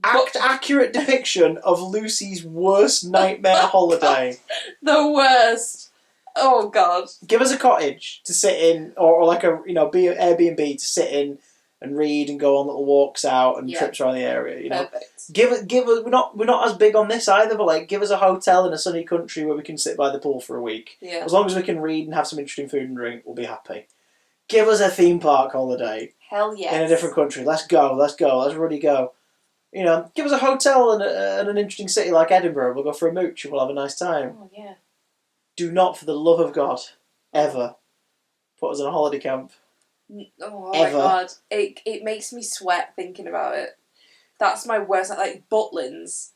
accurate depiction of Lucy's worst nightmare holiday. The worst. Oh, God. Give us a cottage to sit in, or like a Airbnb to sit in and read and go on little walks out and trips around the area. Perfect. Give us. We're not as big on this either, but like give us a hotel in a sunny country where we can sit by the pool for a week. Yeah. As long as we can read and have some interesting food and drink, we'll be happy. Give us a theme park holiday. Hell yes. In a different country. Let's go. Let's really go. Give us a hotel in an interesting city like Edinburgh. We'll go for a mooch and we'll have a nice time. Oh yeah. Do not, for the love of God, ever put us in a holiday camp. Oh my God. It makes me sweat thinking about it. That's my worst. Like Butlins.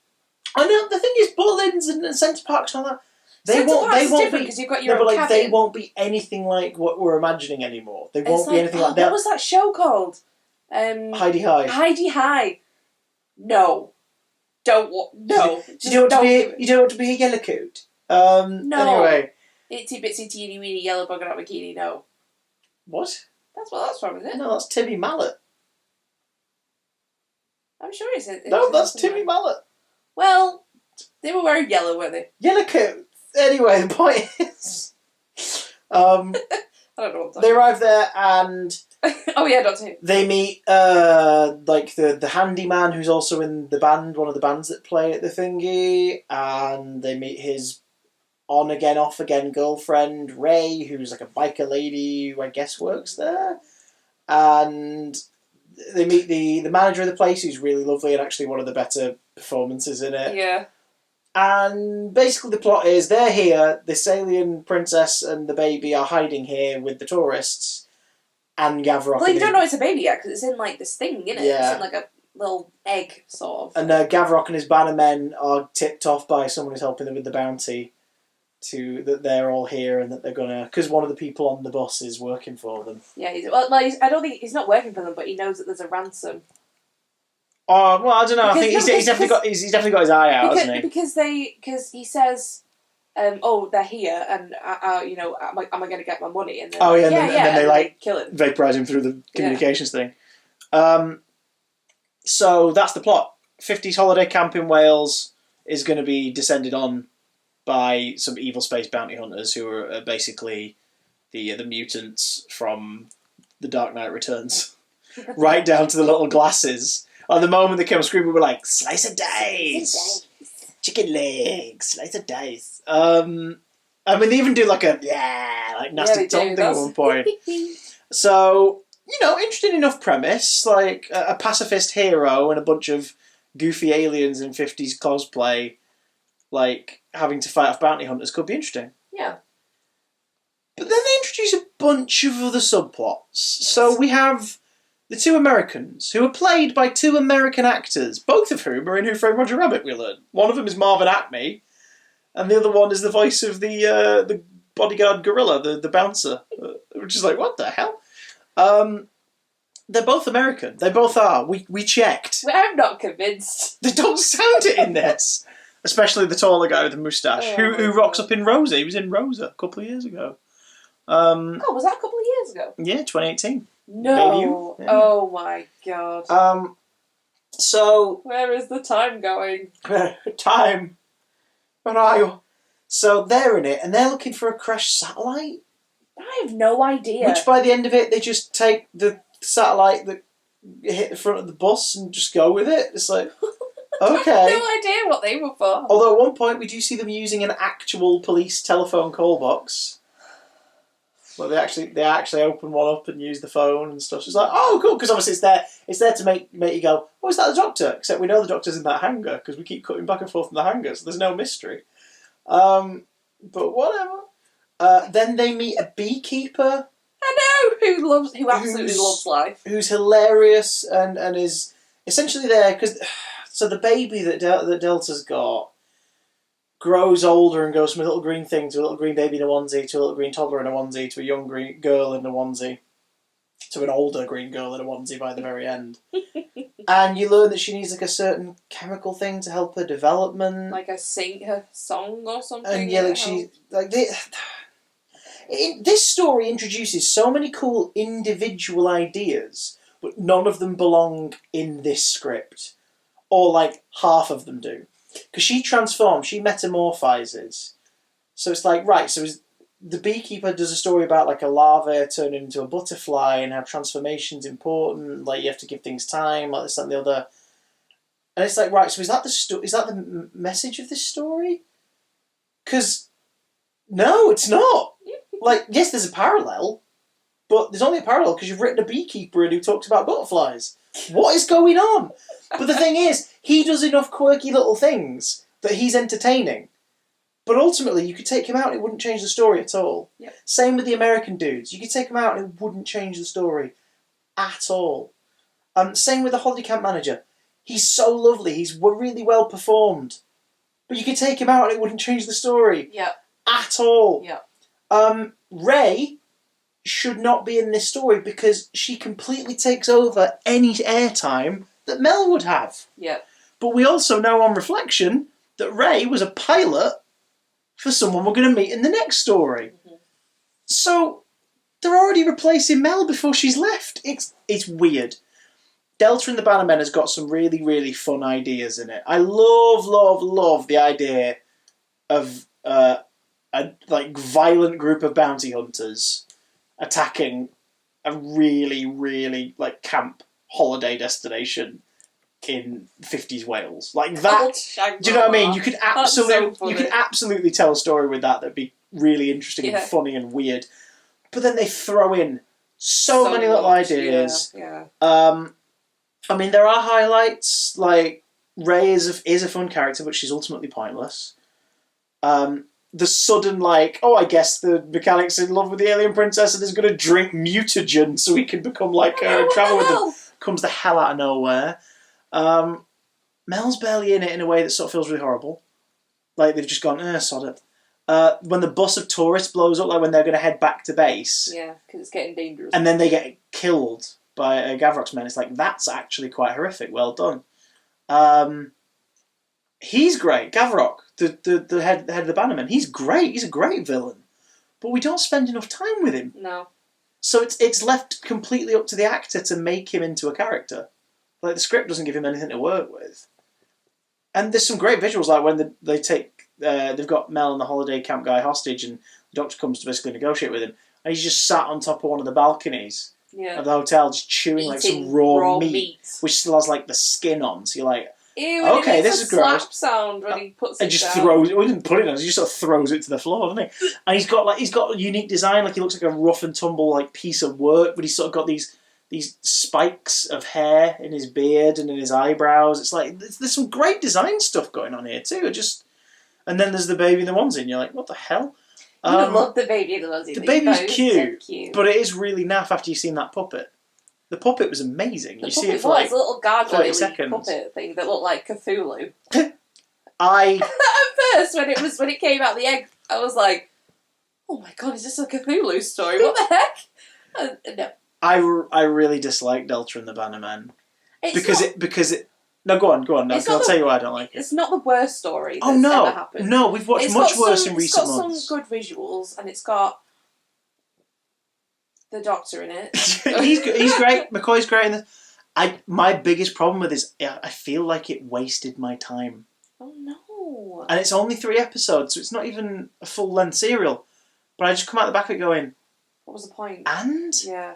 I know, the thing is, Butlins and Centre Parks and all that, they won't be, because you've got your own cabin. they won't be anything like what we're imagining anymore. They won't be anything like that. What was that show called? Heidi High. Heidi High. No. No. You don't want to be a yellow coat. No. Anyway. Itsy bitsy teeny weeny yellow bugger up bikini, no. What? That's from, is it? No, that's Timmy Mallet. I'm sure it's No, that's Timmy Mallet. Well, they were wearing yellow, weren't they? Yellow coat. Anyway, the point is... I don't know what they arrive there and... Oh yeah, Doctor Who. They meet the handyman who's also in the band, one of the bands that play at the thingy, and they meet his on again, off again girlfriend, Ray, who's like a biker lady who I guess works there. And they meet the manager of the place, who's really lovely and actually one of the better performances in it. Yeah. And basically the plot is they're here, this alien princess and the baby are hiding here with the tourists, and Gavrok... Well, you don't know it's a baby yet, because it's in like this thing, isn't it? Yeah. It's in like a little egg, sort of. And Gavrok and his Bannermen are tipped off by someone who's helping them with the bounty that they're all here and that they're gonna... Because one of the people on the bus is working for them. Yeah, I don't think... He's not working for them, but he knows that there's a ransom. Oh, well, I don't know. I think he's definitely got his eye out, hasn't he? Because he says... oh, they're here, and am I going to get my money? And then, and then they kill him, vaporize him through the communications thing. So that's the plot. 50s holiday camp in Wales is going to be descended on by some evil space bounty hunters who are basically the mutants from The Dark Knight Returns, right down to the little glasses. At the moment they came on screen, we were like, slice of dice. Chicken legs, slice of dice. I mean, they even do like a nasty tongue thing at one point. So interesting enough premise, like a pacifist hero and a bunch of goofy aliens in 50s cosplay, like, having to fight off bounty hunters could be interesting. Yeah. But then they introduce a bunch of other subplots. So we have the two Americans, who are played by two American actors, both of whom are in Who Framed Roger Rabbit, we learn. One of them is Marvin Acme, and the other one is the voice of the bodyguard gorilla, the bouncer, which is like, what the hell? They're both American. They both are. We checked. I'm not convinced. They don't sound it in this. Especially the taller guy with the moustache, who rocks up in Rosa. He was in Rosa a couple of years ago. Was that a couple of years ago? Yeah, 2018. No. Yeah. Oh my god. So... Where is the time going? Time. Where are you? So they're in it, and they're looking for a crashed satellite. I have no idea. Which by the end of it, they just take the satellite that hit the front of the bus and just go with it. It's like, okay. I have no idea what they were for. Although at one point we do see them using an actual police telephone call box. Well, they actually open one up and use the phone and stuff. So it's like, oh, cool, because obviously it's there to make you go, oh, is that the doctor? Except we know the doctor's in that hangar because we keep cutting back and forth in the hangar, so there's no mystery. But whatever. Then they meet a beekeeper. I know who absolutely loves life. Who's hilarious and is essentially there because so the baby that Delta's got grows older and goes from a little green thing to a little green baby in a onesie to a little green toddler in a onesie to a young green girl in a onesie to an older green girl in a onesie by the very end. And you learn that she needs like a certain chemical thing to help her development, like her song or something. And yeah, like she like this story introduces so many cool individual ideas, but none of them belong in this script, or like half of them do. Because she transforms, she metamorphizes. So it's like, right, so the beekeeper does a story about like a larva turning into a butterfly and how transformation's important, like you have to give things time, like this, that and the other. And it's like, right, so is that the message of this story? Because, no, it's not. Like, yes, there's a parallel, but there's only a parallel because you've written a beekeeper in who talks about butterflies. What is going on? But the thing is, he does enough quirky little things that he's entertaining. But ultimately, you could take him out and it wouldn't change the story at all. Yep. Same with the American dudes. You could take them out and it wouldn't change the story at all. Same with the holiday camp manager. He's so lovely. He's really well performed. But you could take him out and it wouldn't change the story at all. Yeah. Ray should not be in this story because she completely takes over any airtime that Mel would have. Yeah. But we also know on reflection that Ray was a pilot for someone we're going to meet in the next story. Mm-hmm. So they're already replacing Mel before she's left. It's weird. Delta and the Bannermen has got some really, really fun ideas in it. I love the idea of a like violent group of bounty hunters attacking a really, really like camp holiday destination in 50s Wales. Like that. Do you know what I mean? You could absolutely tell a story with that'd be really interesting and funny and weird. But then they throw in so many little ideas. Yeah. I mean, there are highlights. Like Ray is a fun character, but she's ultimately pointless. The sudden, like, oh, I guess the mechanic's in love with the alien princess and is going to drink mutagen so he can become like her and travel with them, comes the hell out of nowhere. Mel's barely in it in a way that sort of feels really horrible. Like, they've just gone, sod it. When the bus of tourists blows up, like when they're going to head back to base. Yeah, because it's getting dangerous. And then they get killed by Gavrok's men. It's like, that's actually quite horrific. Well done. He's great. Gavrok, the head of the Bannermen, he's great. He's a great villain. But we don't spend enough time with him. No. So it's left completely up to the actor to make him into a character. Like, the script doesn't give him anything to work with. And there's some great visuals, like when they take... they've got Mel and the holiday camp guy hostage, and the doctor comes to basically negotiate with him, and he's just sat on top of one of the balconies of the hotel, just chewing like some raw meat, which still has like the skin on. So you're like, ew, okay, this is gross. Slap sound when he puts it just down. throws it. Well, he didn't put it on. He just sort of throws it to the floor, doesn't he? And he's got a unique design. Like, he looks like a rough and tumble like piece of work, but he's sort of got these these spikes of hair in his beard and in his eyebrows. It's like there's some great design stuff going on here too. And then there's the baby in the onesie, and you're like, what the hell? You love the baby in the onesie. The baby's cute, but it is really naff after you've seen that puppet. The puppet was amazing. You see it for like a little gargoyle seconds. puppet thing that looked like Cthulhu. At first, when it came out the egg, I was like, "Oh my god, is this a Cthulhu story? What the heck?" No. I really dislike Delta and the Bannermen because it. No, go on. No, I'll tell you why I don't like it. It's not the worst story that's ever happened. No, we've watched much worse in recent months. It's got some good visuals, and it's got the Doctor in it. he's great. McCoy's great in this. My biggest problem with this, I feel like it wasted my time. Oh no! And it's only 3 episodes, so it's not even a full-length serial. But I just come out the back of it going, what was the point? And yeah.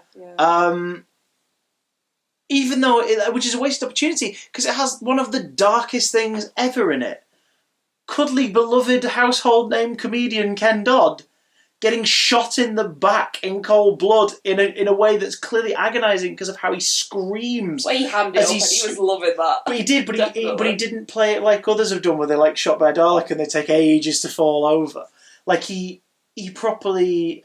Even though, which is a wasted opportunity, because it has one of the darkest things ever in it. Cuddly, beloved, household name comedian Ken Dodd getting shot in the back in cold blood in a way that's clearly agonising because of how he screams. Well, he hammed it up, and he was loving that. But he did, but he didn't play it like others have done, where they're like shot by a Dalek and they take ages to fall over. Like he properly.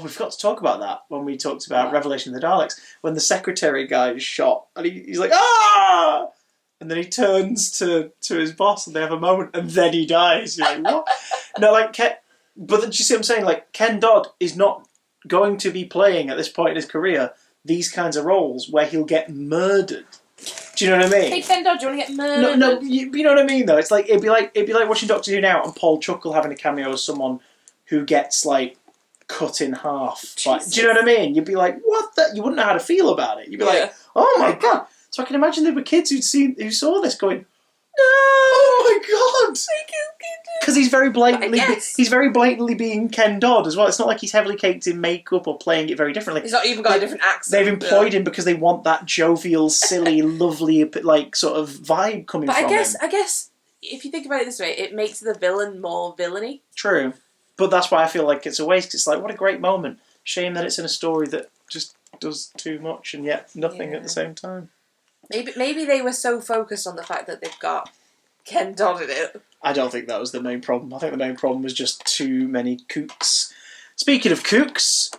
We forgot to talk about that when we talked about Revelation of the Daleks, when the secretary guy is shot and he's like, ah! And then he turns to his boss and they have a moment and then he dies. You're like, what? No, like, but do you see what I'm saying? Like, Ken Dodd is not going to be playing at this point in his career these kinds of roles where he'll get murdered. Do you know what I mean? Hey, Ken Dodd, do you want to get murdered? No, you know what I mean though. It's like it'd be like watching Doctor Who now and Paul Chuckle having a cameo as someone who gets like cut in half. Like, do you know what I mean? You'd be like, what the? You wouldn't know how to feel about it. You'd be like, oh my god. So I can imagine there were kids who saw this going, no, oh my god. Because he's very blatantly being Ken Dodd as well. It's not like he's heavily caked in makeup or playing it very differently. He's not even got a different accent. They've employed him because they want that jovial, silly, lovely, like sort of vibe coming from him. I guess if you think about it this way, it makes the villain more villainy. True. But that's why I feel like it's a waste. 'Cause it's like, what a great moment. Shame that it's in a story that just does too much and yet nothing at the same time. Maybe they were so focused on the fact that they've got Ken Dodd in it. I don't think that was the main problem. I think the main problem was just too many kooks. Speaking of kooks...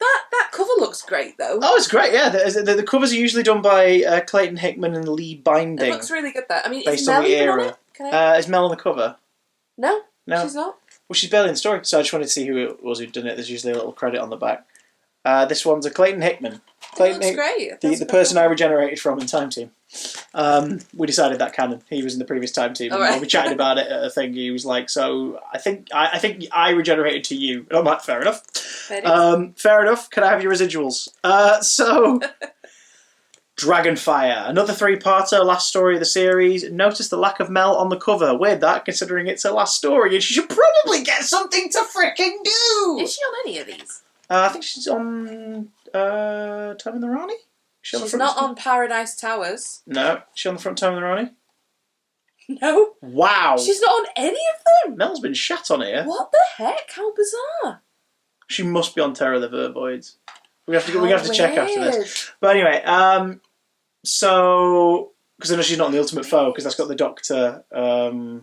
That cover looks great, though. Oh, it's great, yeah. The covers are usually done by Clayton Hickman and Lee Binding. It looks really good, that. I mean, based is Mel on the era. On it? Is Mel on the cover? No, she's not. Well, she's barely in the story, so I just wanted to see who it was who'd done it. There's usually a little credit on the back. This one's a Clayton Hickman. It looks great. The person I regenerated from in Time Team. We decided that canon. He was in the previous Time Team. When we chatted about it at a thing, he was like, so I think I regenerated to you. And I'm like, fair enough. Fair enough. Can I have your residuals? So... Dragonfire, another 3-parter, last story of the series. Notice the lack of Mel on the cover. Weird that, considering it's her last story, and she should probably get something to freaking do! Is she on any of these? I think she's on Time in the Rani? She's not on Paradise Towers. No. Is she on the front Time in the Rani? No. Wow. She's not on any of them? Mel's been shat on here. What the heck? How bizarre. She must be on Terror of the Vervoids. We have to check after this. But anyway, so... Because I know she's not on the Ultimate Foe, because that's got the Doctor, the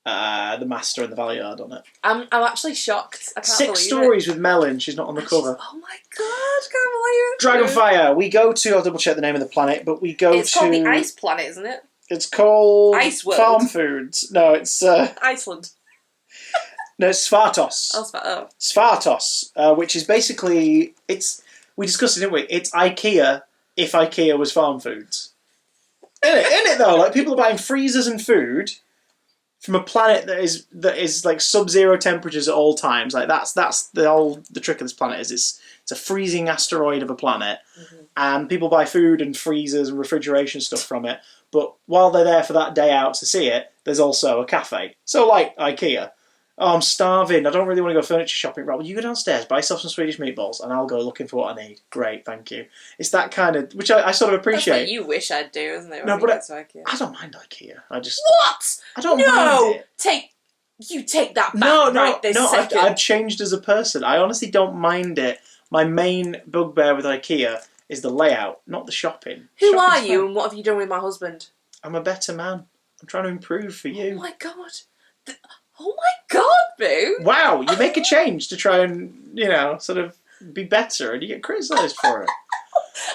Master and the Valeyard on it. I'm actually shocked. I can't believe it. 6 stories with Melon, she's not on the cover. Oh my god, can't believe it. Dragonfire, we go to... I'll double check the name of the planet, but we go to... It's called the Ice Planet, isn't it? It's called... Ice World. Farm Foods. No, it's... Iceland. No, it's Svartos. Oh. Svartos, which is basically... We discussed it, didn't we? It's IKEA if IKEA was farm foods. In it though, like people are buying freezers and food from a planet that is like sub-zero temperatures at all times. Like that's the trick of this planet is it's a freezing asteroid of a planet, and people buy food and freezers and refrigeration stuff from it. But while they're there for that day out to see it, there's also a cafe. So like IKEA. Oh, I'm starving. I don't really want to go furniture shopping. Right, well, you go downstairs, buy yourself some Swedish meatballs, and I'll go looking for what I need. Great, thank you. It's that kind of... Which I sort of appreciate. That's what you wish I'd do, isn't it? No, but I don't mind IKEA. What? I don't mind it. You take that back right this second. I've changed as a person. I honestly don't mind it My main bugbear with IKEA is the layout, not the shopping. Who are you and what have you done with my husband? I'm a better man. I'm trying to improve for you. Oh my god. Oh my god, Boo! Wow, you make a change to try and, sort of be better and you get criticised for it.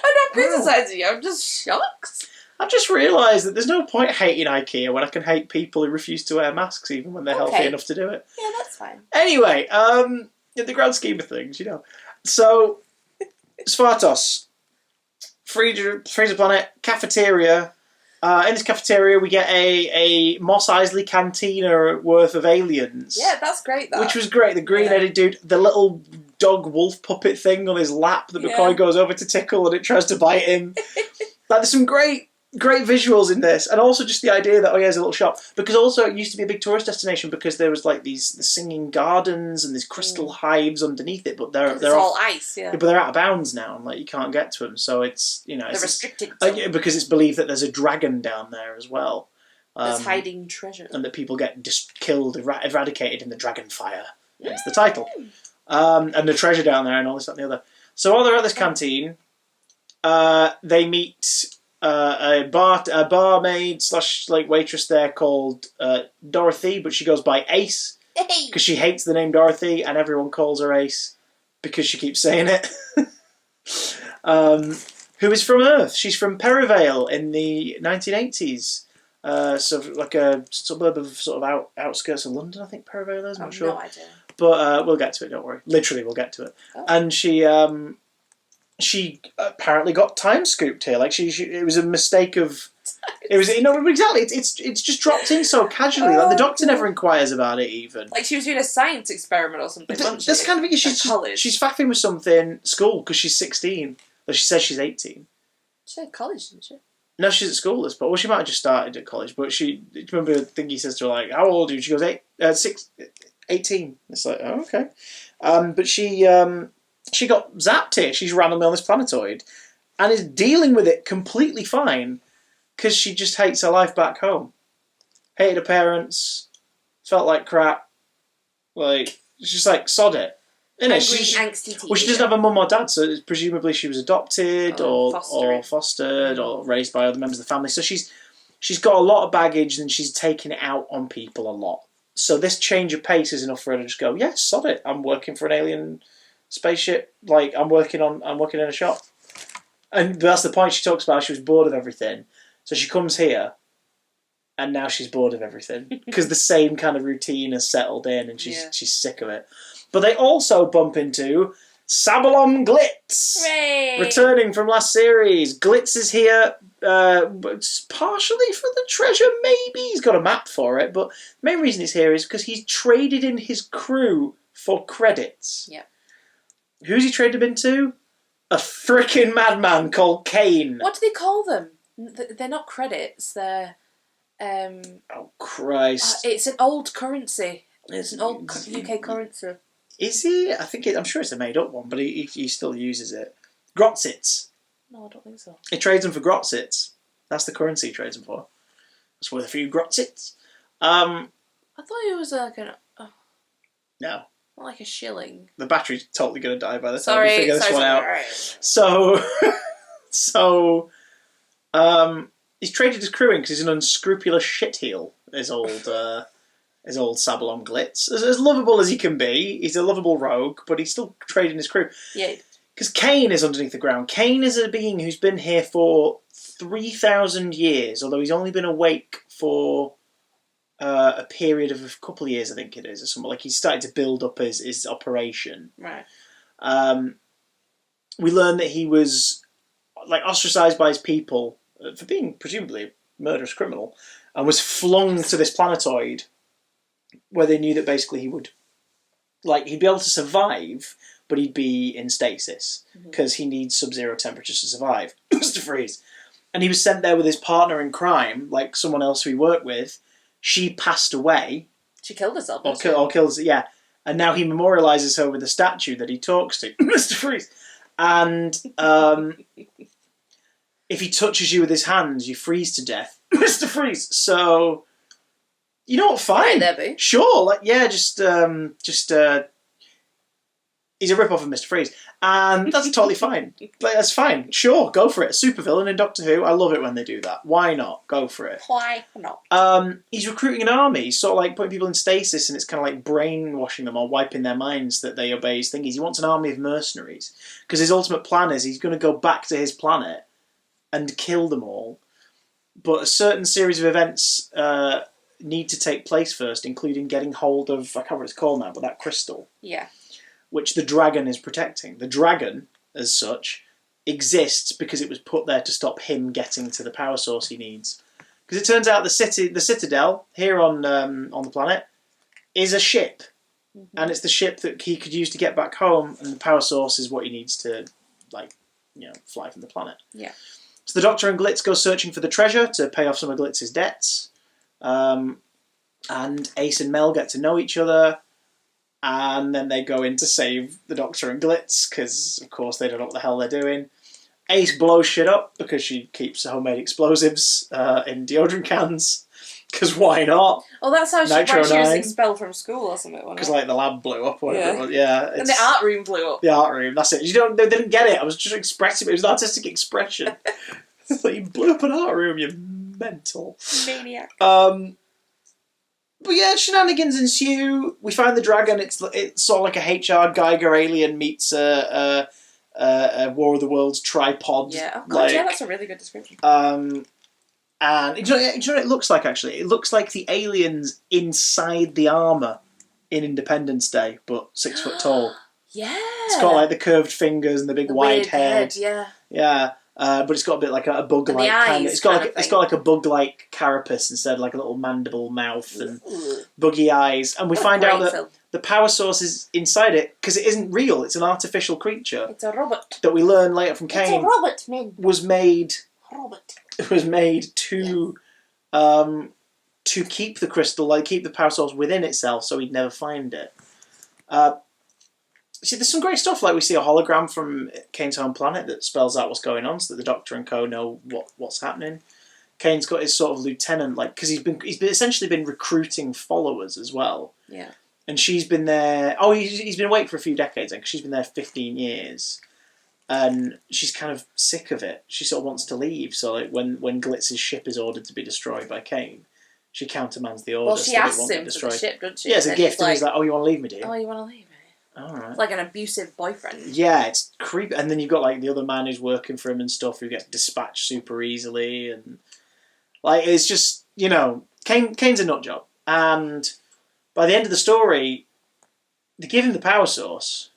I'm not criticising you, I'm just shocked. I've just realised that there's no point hating IKEA when I can hate people who refuse to wear masks even when they're healthy enough to do it. Yeah, that's fine. Anyway, in the grand scheme of things, So, Svartos, Freezer Planet, cafeteria. In this cafeteria, we get a Mos Eisley cantina worth of aliens. Yeah, that's great, though. Which was great. The green-headed dude, the little dog-wolf puppet thing on his lap that McCoy goes over to tickle and it tries to bite him. There's some great visuals in this, and also just the idea that there's a little shop, because also it used to be a big tourist destination because there was the singing gardens and these crystal hives underneath it, but they're all ice, but they're out of bounds now, and you can't get to them, so it's they're restricted because it's believed that there's a dragon down there as well, that's hiding treasure, and that people get just killed, eradicated in the Dragonfire. That's the title, and the treasure down there and all this that and the other. So while they're at this canteen, they meet a barmaid / waitress there called Dorothy, but she goes by Ace because she hates the name Dorothy, and everyone calls her Ace because she keeps saying it. Who is from Earth? She's from Perivale in the 1980s. Like a suburb of outskirts of London, I think Perivale is. I'm not sure. No idea. But we'll get to it. Don't worry. Literally, we'll get to it. Oh. And she apparently got time scooped here. It was a mistake of. It was exactly. It's just dropped in so casually. The doctor never inquires about it even. She was doing a science experiment or something. That's kind of it. She's faffing with something school because she's 16. But she says she's 18. She said college, didn't she? No, she's at school. Well, she might have just started at college. But remember the thing he says to her, how old are you? She goes 18. It's oh, okay. But she got zapped here. She's randomly on this planetoid and is dealing with it completely fine because she just hates her life back home. Hated her parents. Felt like crap. She's just sod it. Angsty teenager. Well, she doesn't have a mum or dad, so presumably she was adopted or fostered or raised by other members of the family. So she's got a lot of baggage and she's taking it out on people a lot. So this change of pace is enough for her to just go, yes, sod it. I'm working for an alien spaceship. I'm working in a shop. And that's the point she talks about. She was bored of everything. So she comes here and now she's bored of everything because the same kind of routine has settled in and she's sick of it. But they also bump into Sabalom Glitz, Hooray! Returning from last series. Glitz is here partially for the treasure, maybe. He's got a map for it, but the main reason he's here is because he's traded in his crew for credits. Yep. Who's he traded them into? A frickin' madman called Kane. What do they call them? They're not credits, they're... Oh, Christ. It's an old currency. It's an old UK currency. Is he? I'm sure it's a made-up one, but he still uses it. Grotzits. No, I don't think so. He trades them for Grotzits. That's the currency he trades them for. It's worth a few Grotzits. I thought it was like an... No. Not like a shilling. The battery's totally going to die by the time we figure this one out. Right. So, he's traded his crew in because he's an unscrupulous shitheel, his old Sabalom Glitz. As lovable as he can be, he's a lovable rogue, but he's still trading his crew. Yeah. Because Kane is underneath the ground. Kane is a being who's been here for 3,000 years, although he's only been awake for a period of a couple of years, I think it is, or something. He's started to build up his operation. Right. We learn that he was ostracised by his people for being presumably a murderous criminal, and was flung to this planetoid where they knew that basically he would, he'd be able to survive, but he'd be in stasis because he needs sub-zero temperatures to survive. Mr. Freeze. And he was sent there with his partner in crime, someone else who he worked with. She passed away. She killed herself. Or kills, yeah. And now he memorialises her with a statue that he talks to. Mr. Freeze. And if he touches you with his hands, you freeze to death. Mr. Freeze. So, you know what? Fine. Right there, boo. Sure. He's a rip-off of Mr. Freeze. And that's totally fine. Like, that's fine. Sure, go for it. A supervillain in Doctor Who. I love it when they do that. Why not? Go for it. Why not? He's recruiting an army. He's sort of like putting people in stasis, and it's kind of like brainwashing them or wiping their minds that they obey his thingies. He wants an army of mercenaries. Because his ultimate plan is he's going to go back to his planet and kill them all. But a certain series of events need to take place first, including getting hold of, I can't remember what it's called now, but that crystal. Yeah. Which the dragon is protecting. The dragon, as such, exists because it was put there to stop him getting to the power source he needs. Because it turns out the citadel here on the planet is a ship, and it's the ship that he could use to get back home, and the power source is what he needs to, fly from the planet. Yeah. So the Doctor and Glitz go searching for the treasure to pay off some of Glitz's debts, and Ace and Mel get to know each other. And then they go in to save the Doctor and Glitz, because, of course, they don't know what the hell they're doing. Ace blows shit up, because she keeps homemade explosives in deodorant cans. Because why not? Oh, that's how she was expelled from school or something, wasn't it? Because, the lab blew up, or whatever it was. Yeah. And the art room blew up. The art room, that's it. They didn't get it. I was just expressing it. It was an artistic expression. It's like, you blew up an art room, you mental. Maniac. But yeah, shenanigans ensue. We find the dragon. It's sort of like a H.R. Geiger alien meets a War of the Worlds tripod. Yeah, oh god, yeah, that's a really good description. And do you know what it looks like, actually? It looks like the aliens inside the armour in Independence Day, but 6 foot tall. Yeah. It's got the curved fingers and the big wide head. Yeah. Yeah. But it's got a bit like a bug-like kind of. It's got like a bug-like carapace instead, like a little mandible mouth and buggy eyes. And we find out that the power source is inside it because it isn't real. It's an artificial creature. It's a robot. That we learn later from Kane. It's a robot, man. Was made. Robot. It was made to keep the crystal, keep the power source within itself, so he'd never find it. See, there's some great stuff. We see a hologram from Kane's home planet that spells out what's going on, so that the Doctor and co know what's happening. Kane's got his sort of lieutenant, because he's essentially been recruiting followers as well. Yeah. And she's been there. Oh, he's been awake for a few decades, because she's been there 15 years, and she's kind of sick of it. She sort of wants to leave. So when Glitz's ship is ordered to be destroyed by Kane, she countermands the order. Well, she asks him for the ship, doesn't she? Yeah, it's a gift, and he's like, "Oh, you want to leave me, do you?" Oh, you want to leave me? All right. It's like an abusive boyfriend. Yeah, it's creepy. And then you've got the other man who's working for him and stuff, who gets dispatched super easily, and it's just Kane's a nut job. And by the end of the story, they give him the power source.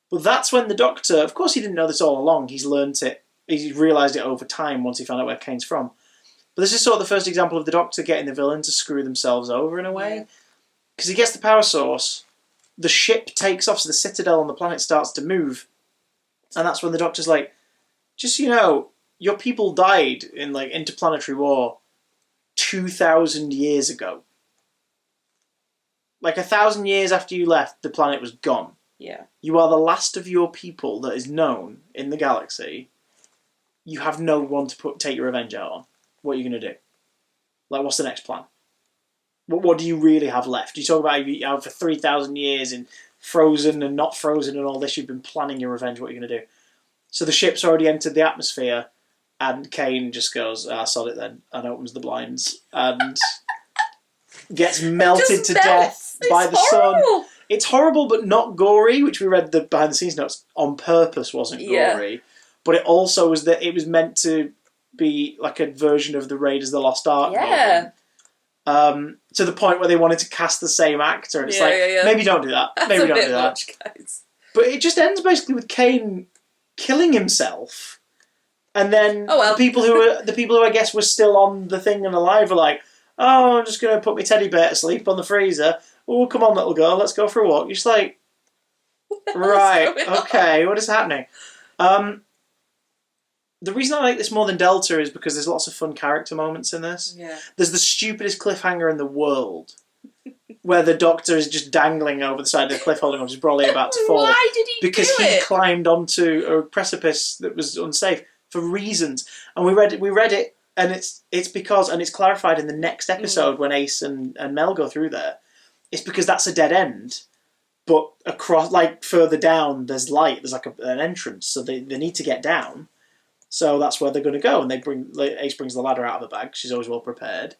But that's when the Doctor, of course, he didn't know this all along. He's learnt it. He's realised it over time once he found out where Kane's from. But this is sort of the first example of the Doctor getting the villain to screw themselves over in a way, because he gets the power source. The ship takes off, so the citadel on the planet starts to move. And that's when the Doctor's like, just so you know, your people died in interplanetary war 2,000 years ago. 1,000 years after you left, the planet was gone. Yeah. You are the last of your people that is known in the galaxy. You have no one to take your revenge out on. What are you going to do? What's the next plan? What do you really have left? You talk about you for 3,000 years in frozen and not frozen and all this. You've been planning your revenge. What are you going to do? So the ship's already entered the atmosphere, and Kane just goes, sod it then, and opens the blinds and gets melted to death by the sun. It's horrible, but not gory, which we read the behind the scenes notes on purpose wasn't gory. But it also was that it was meant to be like a version of the Raiders of the Lost Ark moment. To the point where they wanted to cast the same actor, and it's maybe don't do that. Maybe don't do that. Much, guys. But it just ends basically with Kane killing himself, and then the people who I guess were still on the thing and alive are like, "Oh, I'm just going to put my teddy bear to sleep on the freezer. Oh, come on, little girl, let's go for a walk." You're just like, right, okay, what is happening? The reason I like this more than Delta is because there's lots of fun character moments in this. Yeah. There's the stupidest cliffhanger in the world, where the Doctor is just dangling over the side of the cliff holding on his brolly about to fall. Why did he because do he it? climbed onto a precipice that was unsafe for reasons. And we read it, and it's because, and it's clarified in the next episode when Ace and Mel go through there, it's because that's a dead end. but across, like, further down, there's light. There's like an entrance, so they need to get down. So that's where they're going to go, and Ace brings the ladder out of her bag. She's always well prepared.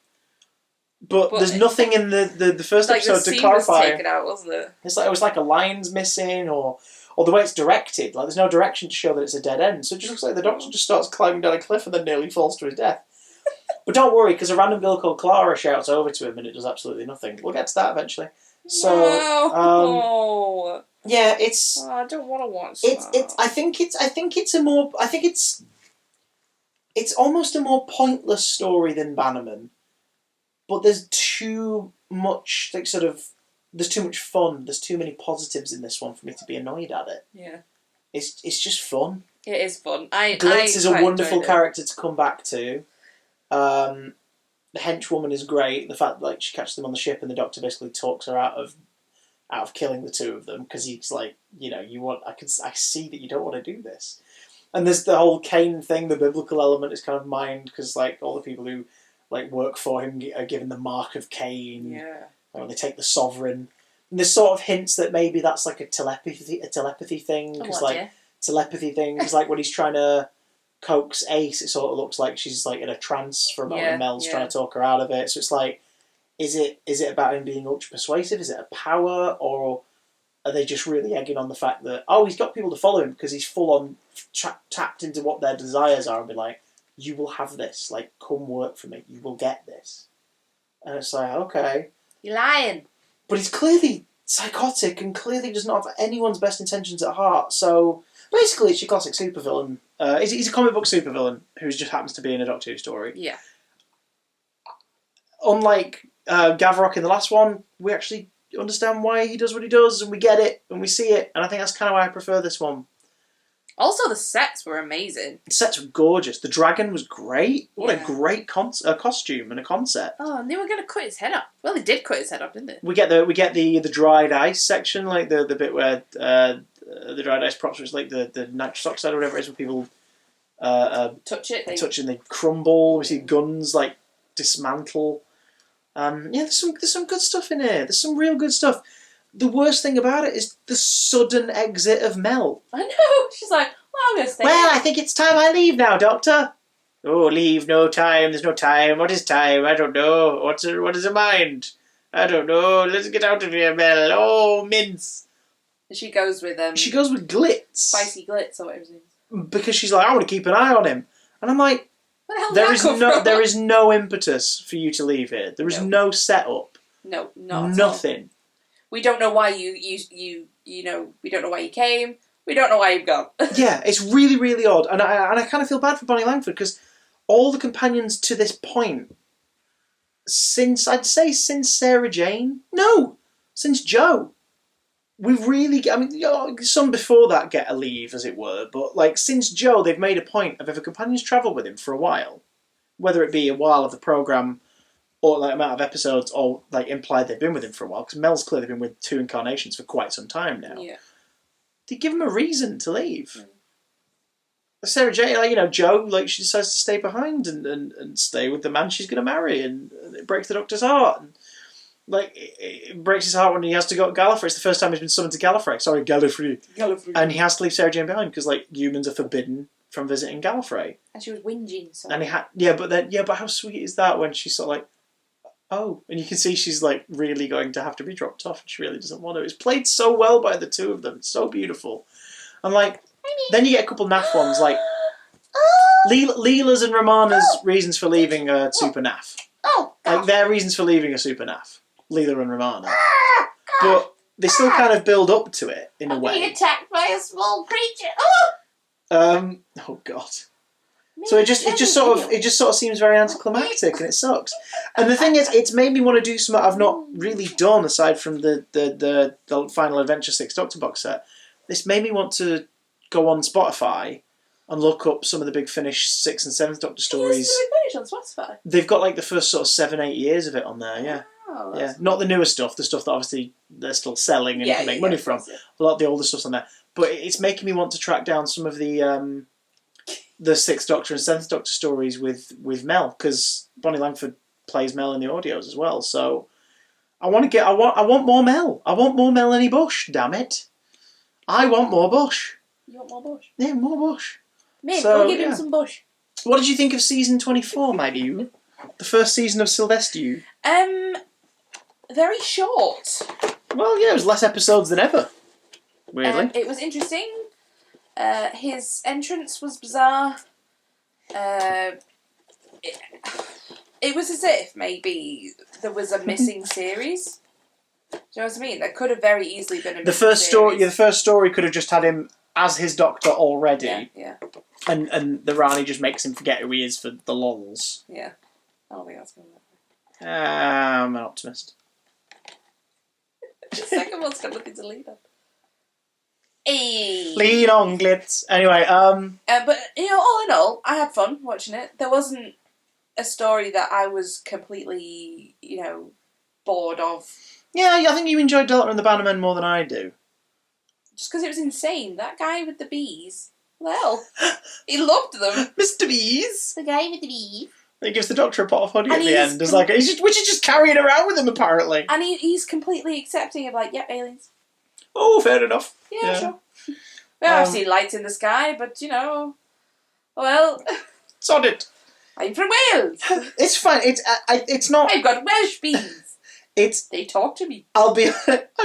But there's nothing in the first episode to clarify. Was taken out, wasn't it? It was like a line's missing, or the way it's directed. Like, there's no direction to show that it's a dead end. So it just looks like the Doctor just starts climbing down a cliff and then nearly falls to his death. But don't worry, because a random girl called Clara shouts over to him, and it does absolutely nothing. We'll get to that eventually. So, no. Yeah, it's. I don't want to watch that. I think it's almost a more pointless story than Bannermen. But there's too much, like, sort of, there's too much fun. There's too many positives in this one for me to be annoyed at it. Yeah. It's just fun. It is fun. Glitz is a wonderful character to come back to. The henchwoman is great. The fact that, like, she catches them on the ship and the Doctor basically talks her out of killing the two of them, because he's like, I see that you don't want to do this. And there's the whole Cain thing. The biblical element is kind of mined, because, like, all the people who, like, work for him are given the mark of Cain. Yeah. When they take the sovereign. And there's sort of hints that maybe that's like a telepathy thing. Because, telepathy thing, because, like, when he's trying to coax Ace, it sort of looks like she's, like, in a trance for a moment, and Mel's trying to talk her out of it. So it's like, is it about him being ultra persuasive? Is it a power? Or are they just really egging on the fact that, he's got people to follow him because he's full on tapped into what their desires are, and be like, you will have this, like, come work for me, you will get this. And it's like, okay. You're lying. But he's clearly psychotic and clearly does not have anyone's best intentions at heart, so basically it's your classic supervillain. He's a comic book supervillain who just happens to be in a Doctor Who story. Yeah. Unlike Gavrok in the last one, we actually understand why he does what he does, and we get it, and we see it, and I think that's kind of why I prefer this one. Also, the sets were amazing. The sets were gorgeous. The dragon was great. What a great costume and a concept. Oh, and they were going to cut his head off. Well, they did cut his head off, didn't they? We get the dried ice section, like the bit where the dried ice props, which is like the nitrous oxide or whatever it is, where people touch it. Touch it and they crumble. We see guns like dismantle. There's some good stuff in here. There's some real good stuff. The worst thing about it is the sudden exit of Mel. I know. She's like, well, I'm going to stay. Well, I think it's time I leave now, Doctor. Oh, leave, no time, there's no time. What is time? I don't know. What is a mind? I don't know. Let's get out of here, Mel. Oh, mince. And she goes with Glitz. Spicy Glitz or whatever his name is. Because she's like, I want to keep an eye on him. And I'm like, there is no impetus for you to leave here. There is no setup. No, not nothing. We don't know why we don't know why you came. We don't know why you've gone. Yeah, it's really, really odd. And I kind of feel bad for Bonnie Langford, because all the companions to this point, since Sarah Jane, since Jo, we've really, some before that get a leave, as it were, but, like, since Jo, they've made a point of, if a companion's travelled with him for a while, whether it be a while of the programme, or, like, amount of episodes, or, like, implied they've been with him for a while, because Mel's clearly been with two incarnations for quite some time now. Yeah. They give him a reason to leave. Sarah Jane, like, Jo, like, she decides to stay behind and stay with the man she's going to marry, and it breaks the Doctor's heart. And, like, it breaks his heart when he has to go to Gallifrey. It's the first time he's been summoned to Gallifrey. Sorry, Gallifrey. And he has to leave Sarah Jane behind, because, like, humans are forbidden from visiting Gallifrey. And she was whinging. So. And but how sweet is that when she's sort of like, oh, and you can see she's, like, really going to have to be dropped off, and she really doesn't want to. It's played so well by the two of them. It's so beautiful. And, like, then you get a couple naff ones, like, Leela's and Romana's reasons for leaving are super naff. Like, their reasons for leaving are super naff. Leela and Romana. But they still kind of build up to it, in a way. Being attacked by a small creature. Oh, God. So it just sort of seems very anticlimactic, and it sucks. And the thing is, it's made me want to do something I've not really done aside from the Final Adventure 6 Doctor box set. This made me want to go on Spotify and look up some of the big Finish 6th and 7th Doctor stories. Finish on Spotify. They've got, like, the first sort of 7-8 years of it on there. Yeah. Oh, yeah, not the newer stuff. The stuff that obviously they're still selling and can make money from. A lot of the older stuff's on there. But it's making me want to track down some of the 6th Doctor and 7th Doctor stories with Mel, because Bonnie Langford plays Mel in the audios as well. So I want more Mel. I want more Melanie Bush. Damn it! I want more Bush. You want more Bush? Yeah, more Bush. Mate, go give him some Bush. What did you think of season 24, my dear? The first season of Sylvester? Very short. Well, yeah, it was less episodes than ever. Weirdly. It was interesting. His entrance was bizarre. It was as if maybe there was a missing series. Do you know what I mean? There could have very easily been a missing series. The first story could have just had him as his doctor already. Yeah. And the Rani just makes him forget who he is for the lols. Yeah. I don't think that's going to work. I'm an optimist. The second one's got nothing to lead on. Hey. Lean on, Glitz. Anyway, but, all in all, I had fun watching it. There wasn't a story that I was completely, bored of. Yeah, I think you enjoyed Delta and the Bannermen more than I do. Just because it was insane. That guy with the bees. Well, he loved them. Mr. Bees. The guy with the bees. He gives the doctor a pot of honey at the end. Which is just carrying around with him, apparently. And he's completely accepting of yep, aliens. Oh, fair enough. Yeah. Sure. Well, I've seen lights in the sky, but, well... Sod it. I'm from Wales. It's fine. It's not... I've got Welsh bees. They talk to me. I'm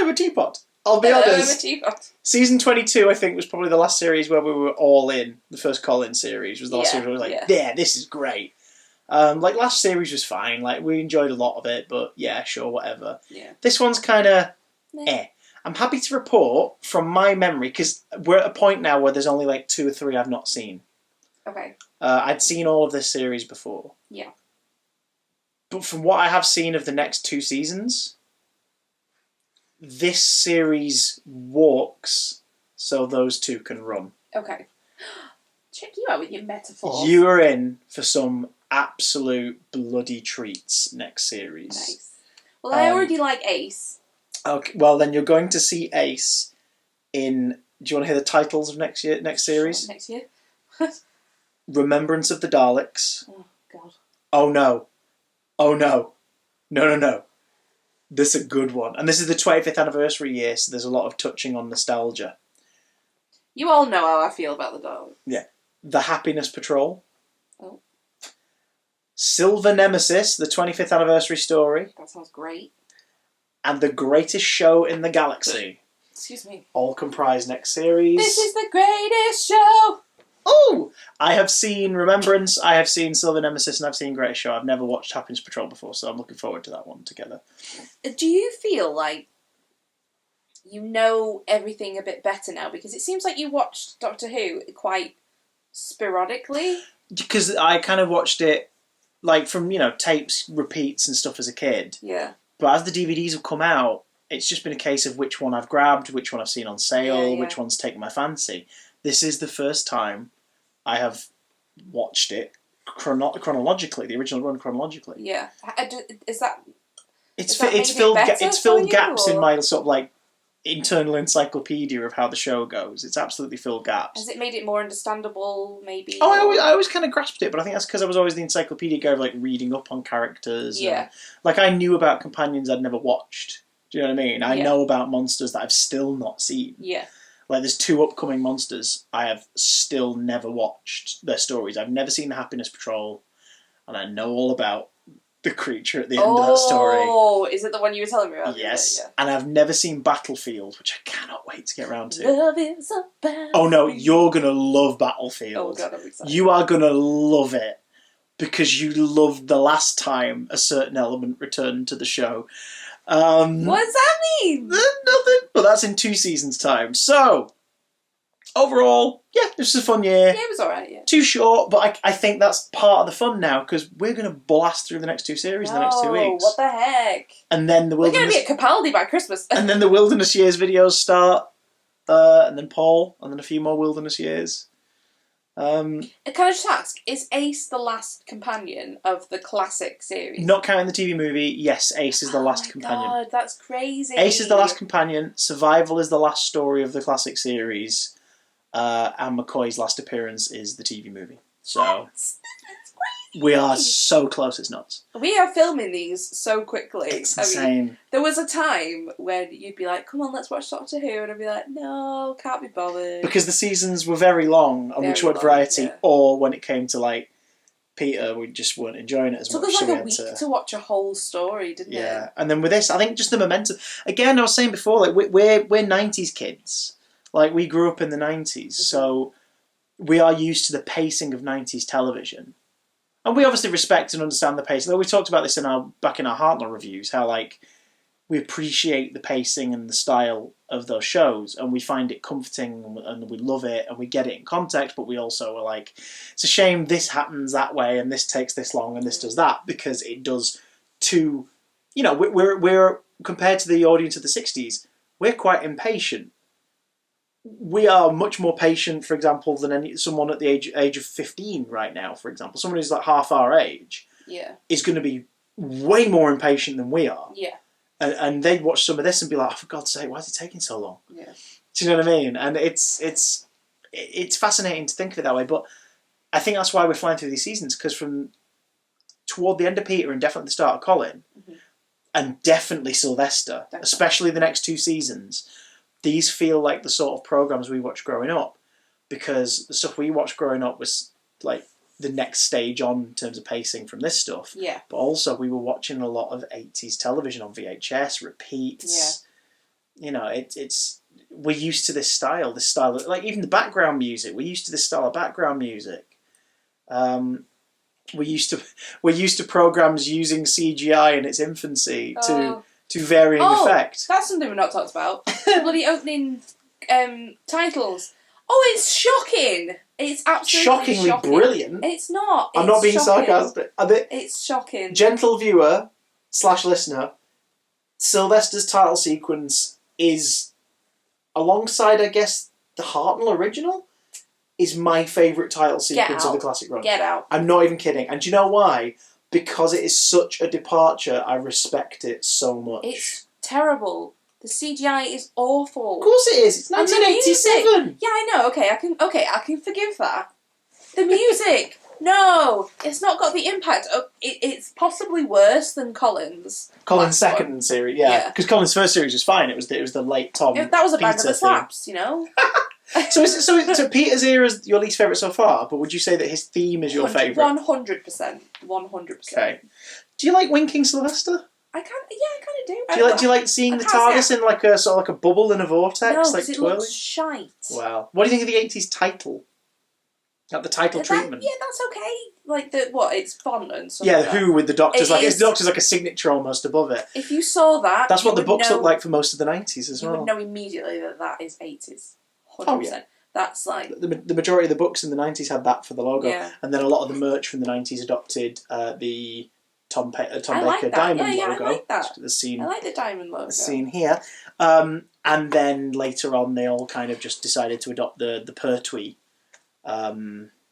a teapot. I'll be honest. I'm a teapot. Season 22, I think, was probably the last series where we were all in. The first Colin series was the last series where we were this is great. Last series was fine. We enjoyed a lot of it, but yeah, sure, whatever. Yeah. This one's kind of I'm happy to report from my memory, because we're at a point now where there's only 2 or 3 I've not seen. Okay. I'd seen all of this series before. Yeah. But from what I have seen of the next 2 seasons, this series walks so those 2 can run. Okay. Check you out with your metaphors. You are in for some absolute bloody treats next series. Nice. Well, I already like Ace. Okay, well then you're going to see Ace in... Do you want to hear the titles of next series? Next year? Remembrance of the Daleks. Oh, God. Oh, no. Oh, no. No. This is a good one. And this is the 25th anniversary year, so there's a lot of touching on nostalgia. You all know how I feel about the Daleks. Yeah. The Happiness Patrol. Oh. Silver Nemesis, the 25th anniversary story. That sounds great. And The Greatest Show in the Galaxy. Excuse me. All comprise next series. This is the greatest show! Oh! I have seen Remembrance, I have seen Silver Nemesis, and I've seen Greatest Show. I've never watched Happiness Patrol before, so I'm looking forward to that one together. Do you feel like you know everything a bit better now? Because it seems like you watched Doctor Who quite sporadically. Because I kind of watched it, from, tapes, repeats and stuff as a kid. Yeah. But as the DVDs have come out, it's just been a case of which one I've grabbed, which one I've seen on sale, which one's taken my fancy. This is the first time I have watched it chronologically, the original run chronologically. Yeah. Is that... It's filled gaps in my sort of internal encyclopedia of how the show goes. It's absolutely filled gaps. Has it made it more understandable, maybe? Oh, I always kind of grasped it, but I think that's because I was always the encyclopedia guy of reading up on characters. Yeah. And, I knew about companions I'd never watched. Do you know what I mean? I know about monsters that I've still not seen. Yeah. There's 2 upcoming monsters I have still never watched their stories. I've never seen the Happiness Patrol, and I know all about the creature at the end of that story. Oh, is it the one you were telling me about? Yes. Yeah. And I've never seen Battlefield, which I cannot wait to get around to. Love is a battlefield. Oh no, you're going to love Battlefield. Oh God, I'm excited. You are going to love it because you loved the last time a certain element returned to the show. What does that mean? Nothing, but that's in 2 seasons' time. So, overall, yeah, this was a fun year. Yeah, it was alright, yeah. Too short, but I think that's part of the fun now, because we're going to blast through the next 2 series in the next 2 weeks. What the heck? And then the Wilderness... We're going to be at Capaldi by Christmas. And then the Wilderness Years videos start, and then Paul, and then a few more Wilderness Years. Can I just ask, is Ace the last companion of the classic series? Not counting the TV movie, yes, Ace is the last companion. Oh my God, that's crazy. Ace is the last companion, Survival is the last story of the classic series, and McCoy's last appearance is the TV movie. So, That's We are so close, it's nuts. We are filming these so quickly. It's insane. There was a time when you'd be like, come on, let's watch Doctor Who, and I'd be like, no, can't be bothered. Because the seasons were very long, and we just wanted variety, or when it came to, like, Peter, we just weren't enjoying it as much. It took us like a week to watch a whole story, didn't it? Yeah, and then with this, I think just the momentum. Again, I was saying before, like, we're 90s kids. Like, we grew up in the 90s, so we are used to the pacing of 90s television. And we obviously respect and understand the pacing. Though we talked about this back in our Hartnell reviews, how like we appreciate the pacing and the style of those shows, and we find it comforting, and we love it, and we get it in context. But we also are like, it's a shame this happens that way, and this takes this long, and this does that, because it does too. You know, we're compared to the audience of the 60s, we're quite impatient. We are much more patient, for example, than someone at the age of 15 right now, for example. Someone who's like half our age is going to be way more impatient than we are. Yeah. And they'd watch some of this and be like, oh, for God's sake, why is it taking so long? Yeah. Do you know what I mean? And it's fascinating to think of it that way. But I think that's why we're flying through these seasons, because from toward the end of Peter and definitely the start of Colin, and definitely Sylvester, especially the next 2 seasons, these feel like the sort of programs we watched growing up, because the stuff we watched growing up was like the next stage on in terms of pacing from this stuff. Yeah. But also we were watching a lot of 80s television on VHS, repeats. Yeah. You know, it's we're used to this style of, like, even the background music. We're used to this style of background music. We're used to programs using CGI in its infancy to varying effect. That's something we've not talked about. The bloody opening titles. Oh, it's shocking. It's absolutely shockingly brilliant. It's not. I'm not being sarcastic. It's shocking. Gentle viewer / listener, Sylvester's title sequence is, alongside, I guess, the Hartnell original, is my favourite title sequence of the classic run. Get out. I'm not even kidding. And do you know why? Because it is such a departure, I respect it so much. It's terrible. The CGI is awful. Of course it is. It's 1987. Yeah, I know. Okay, I can forgive that. The music. No, it's not got the impact. It's possibly worse than Colin's. Colin's second series, yeah. Because Colin's first series was fine. It was the late Tom. That was a bang of the slaps, you know. So Peter's era is your least favourite so far, but would you say that his theme is your favourite? 100%. 100%. Okay. Do you like Winking Sylvester? I kind of do. Do you like seeing the TARDIS in like a sort of like a bubble in a vortex, no, like it twirling? Looks shite. Wow. What do you think of the 80s title? Like the title treatment? Yeah, that's okay. Like it's font and stuff. Yeah, like Who with the Doctor's the Doctor's like a signature almost above it. If you saw that, that's what the books look like for most of the 90s as well. You would know immediately that is 80s. 100%. Oh, yeah. That's like the majority of the books in the 90s had that for the logo, and then a lot of the merch from the 90s adopted the Tom Baker diamond logo. I like that. I like the diamond logo. The scene here, and then later on they all kind of just decided to adopt the Pertwee,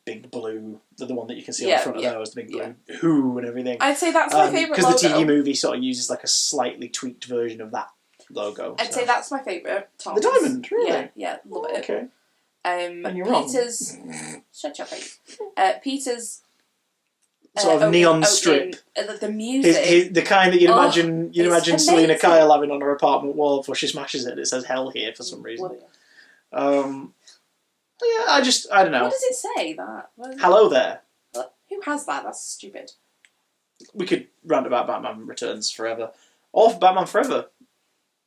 big blue, the one that you can see on the front of those, the big blue Who and everything. I'd say that's my favourite logo. Because the TV movie sort of uses like a slightly tweaked version of that logo. I'd say that's my favourite. The diamond, really? Yeah, love it. Okay. And you're Peter's wrong. Shut your face. Peter's sort of neon strip. The music. The kind that you'd imagine Selena Kyle having on her apartment wall before she smashes it. It says hell here for some reason. Yeah, I don't know. What does it say, that? Hello there. Who has that? That's stupid. We could rant about Batman Returns forever. Or Batman Forever.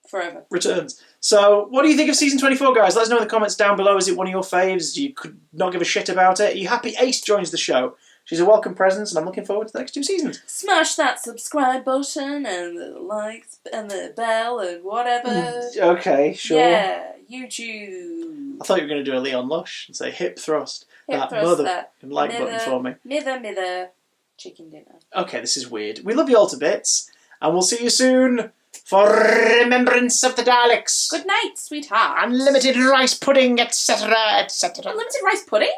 Forever. Returns. So, what do you think of season 24, guys? Let us know in the comments down below. Is it one of your faves? You could not give a shit about it? Are you happy Ace joins the show? She's a welcome presence, and I'm looking forward to the next 2 seasons. Smash that subscribe button, and the likes, and the bell, and whatever. Okay, sure. Yeah, YouTube. I thought you were going to do a Leon Lush and say hip thrust. Hip thrust mother that. like button for me. Mither, chicken dinner. Okay, this is weird. We love you all to bits, and we'll see you soon for Remembrance of the Daleks. Good night, sweetheart. Unlimited rice pudding, etc., etc. Unlimited rice pudding?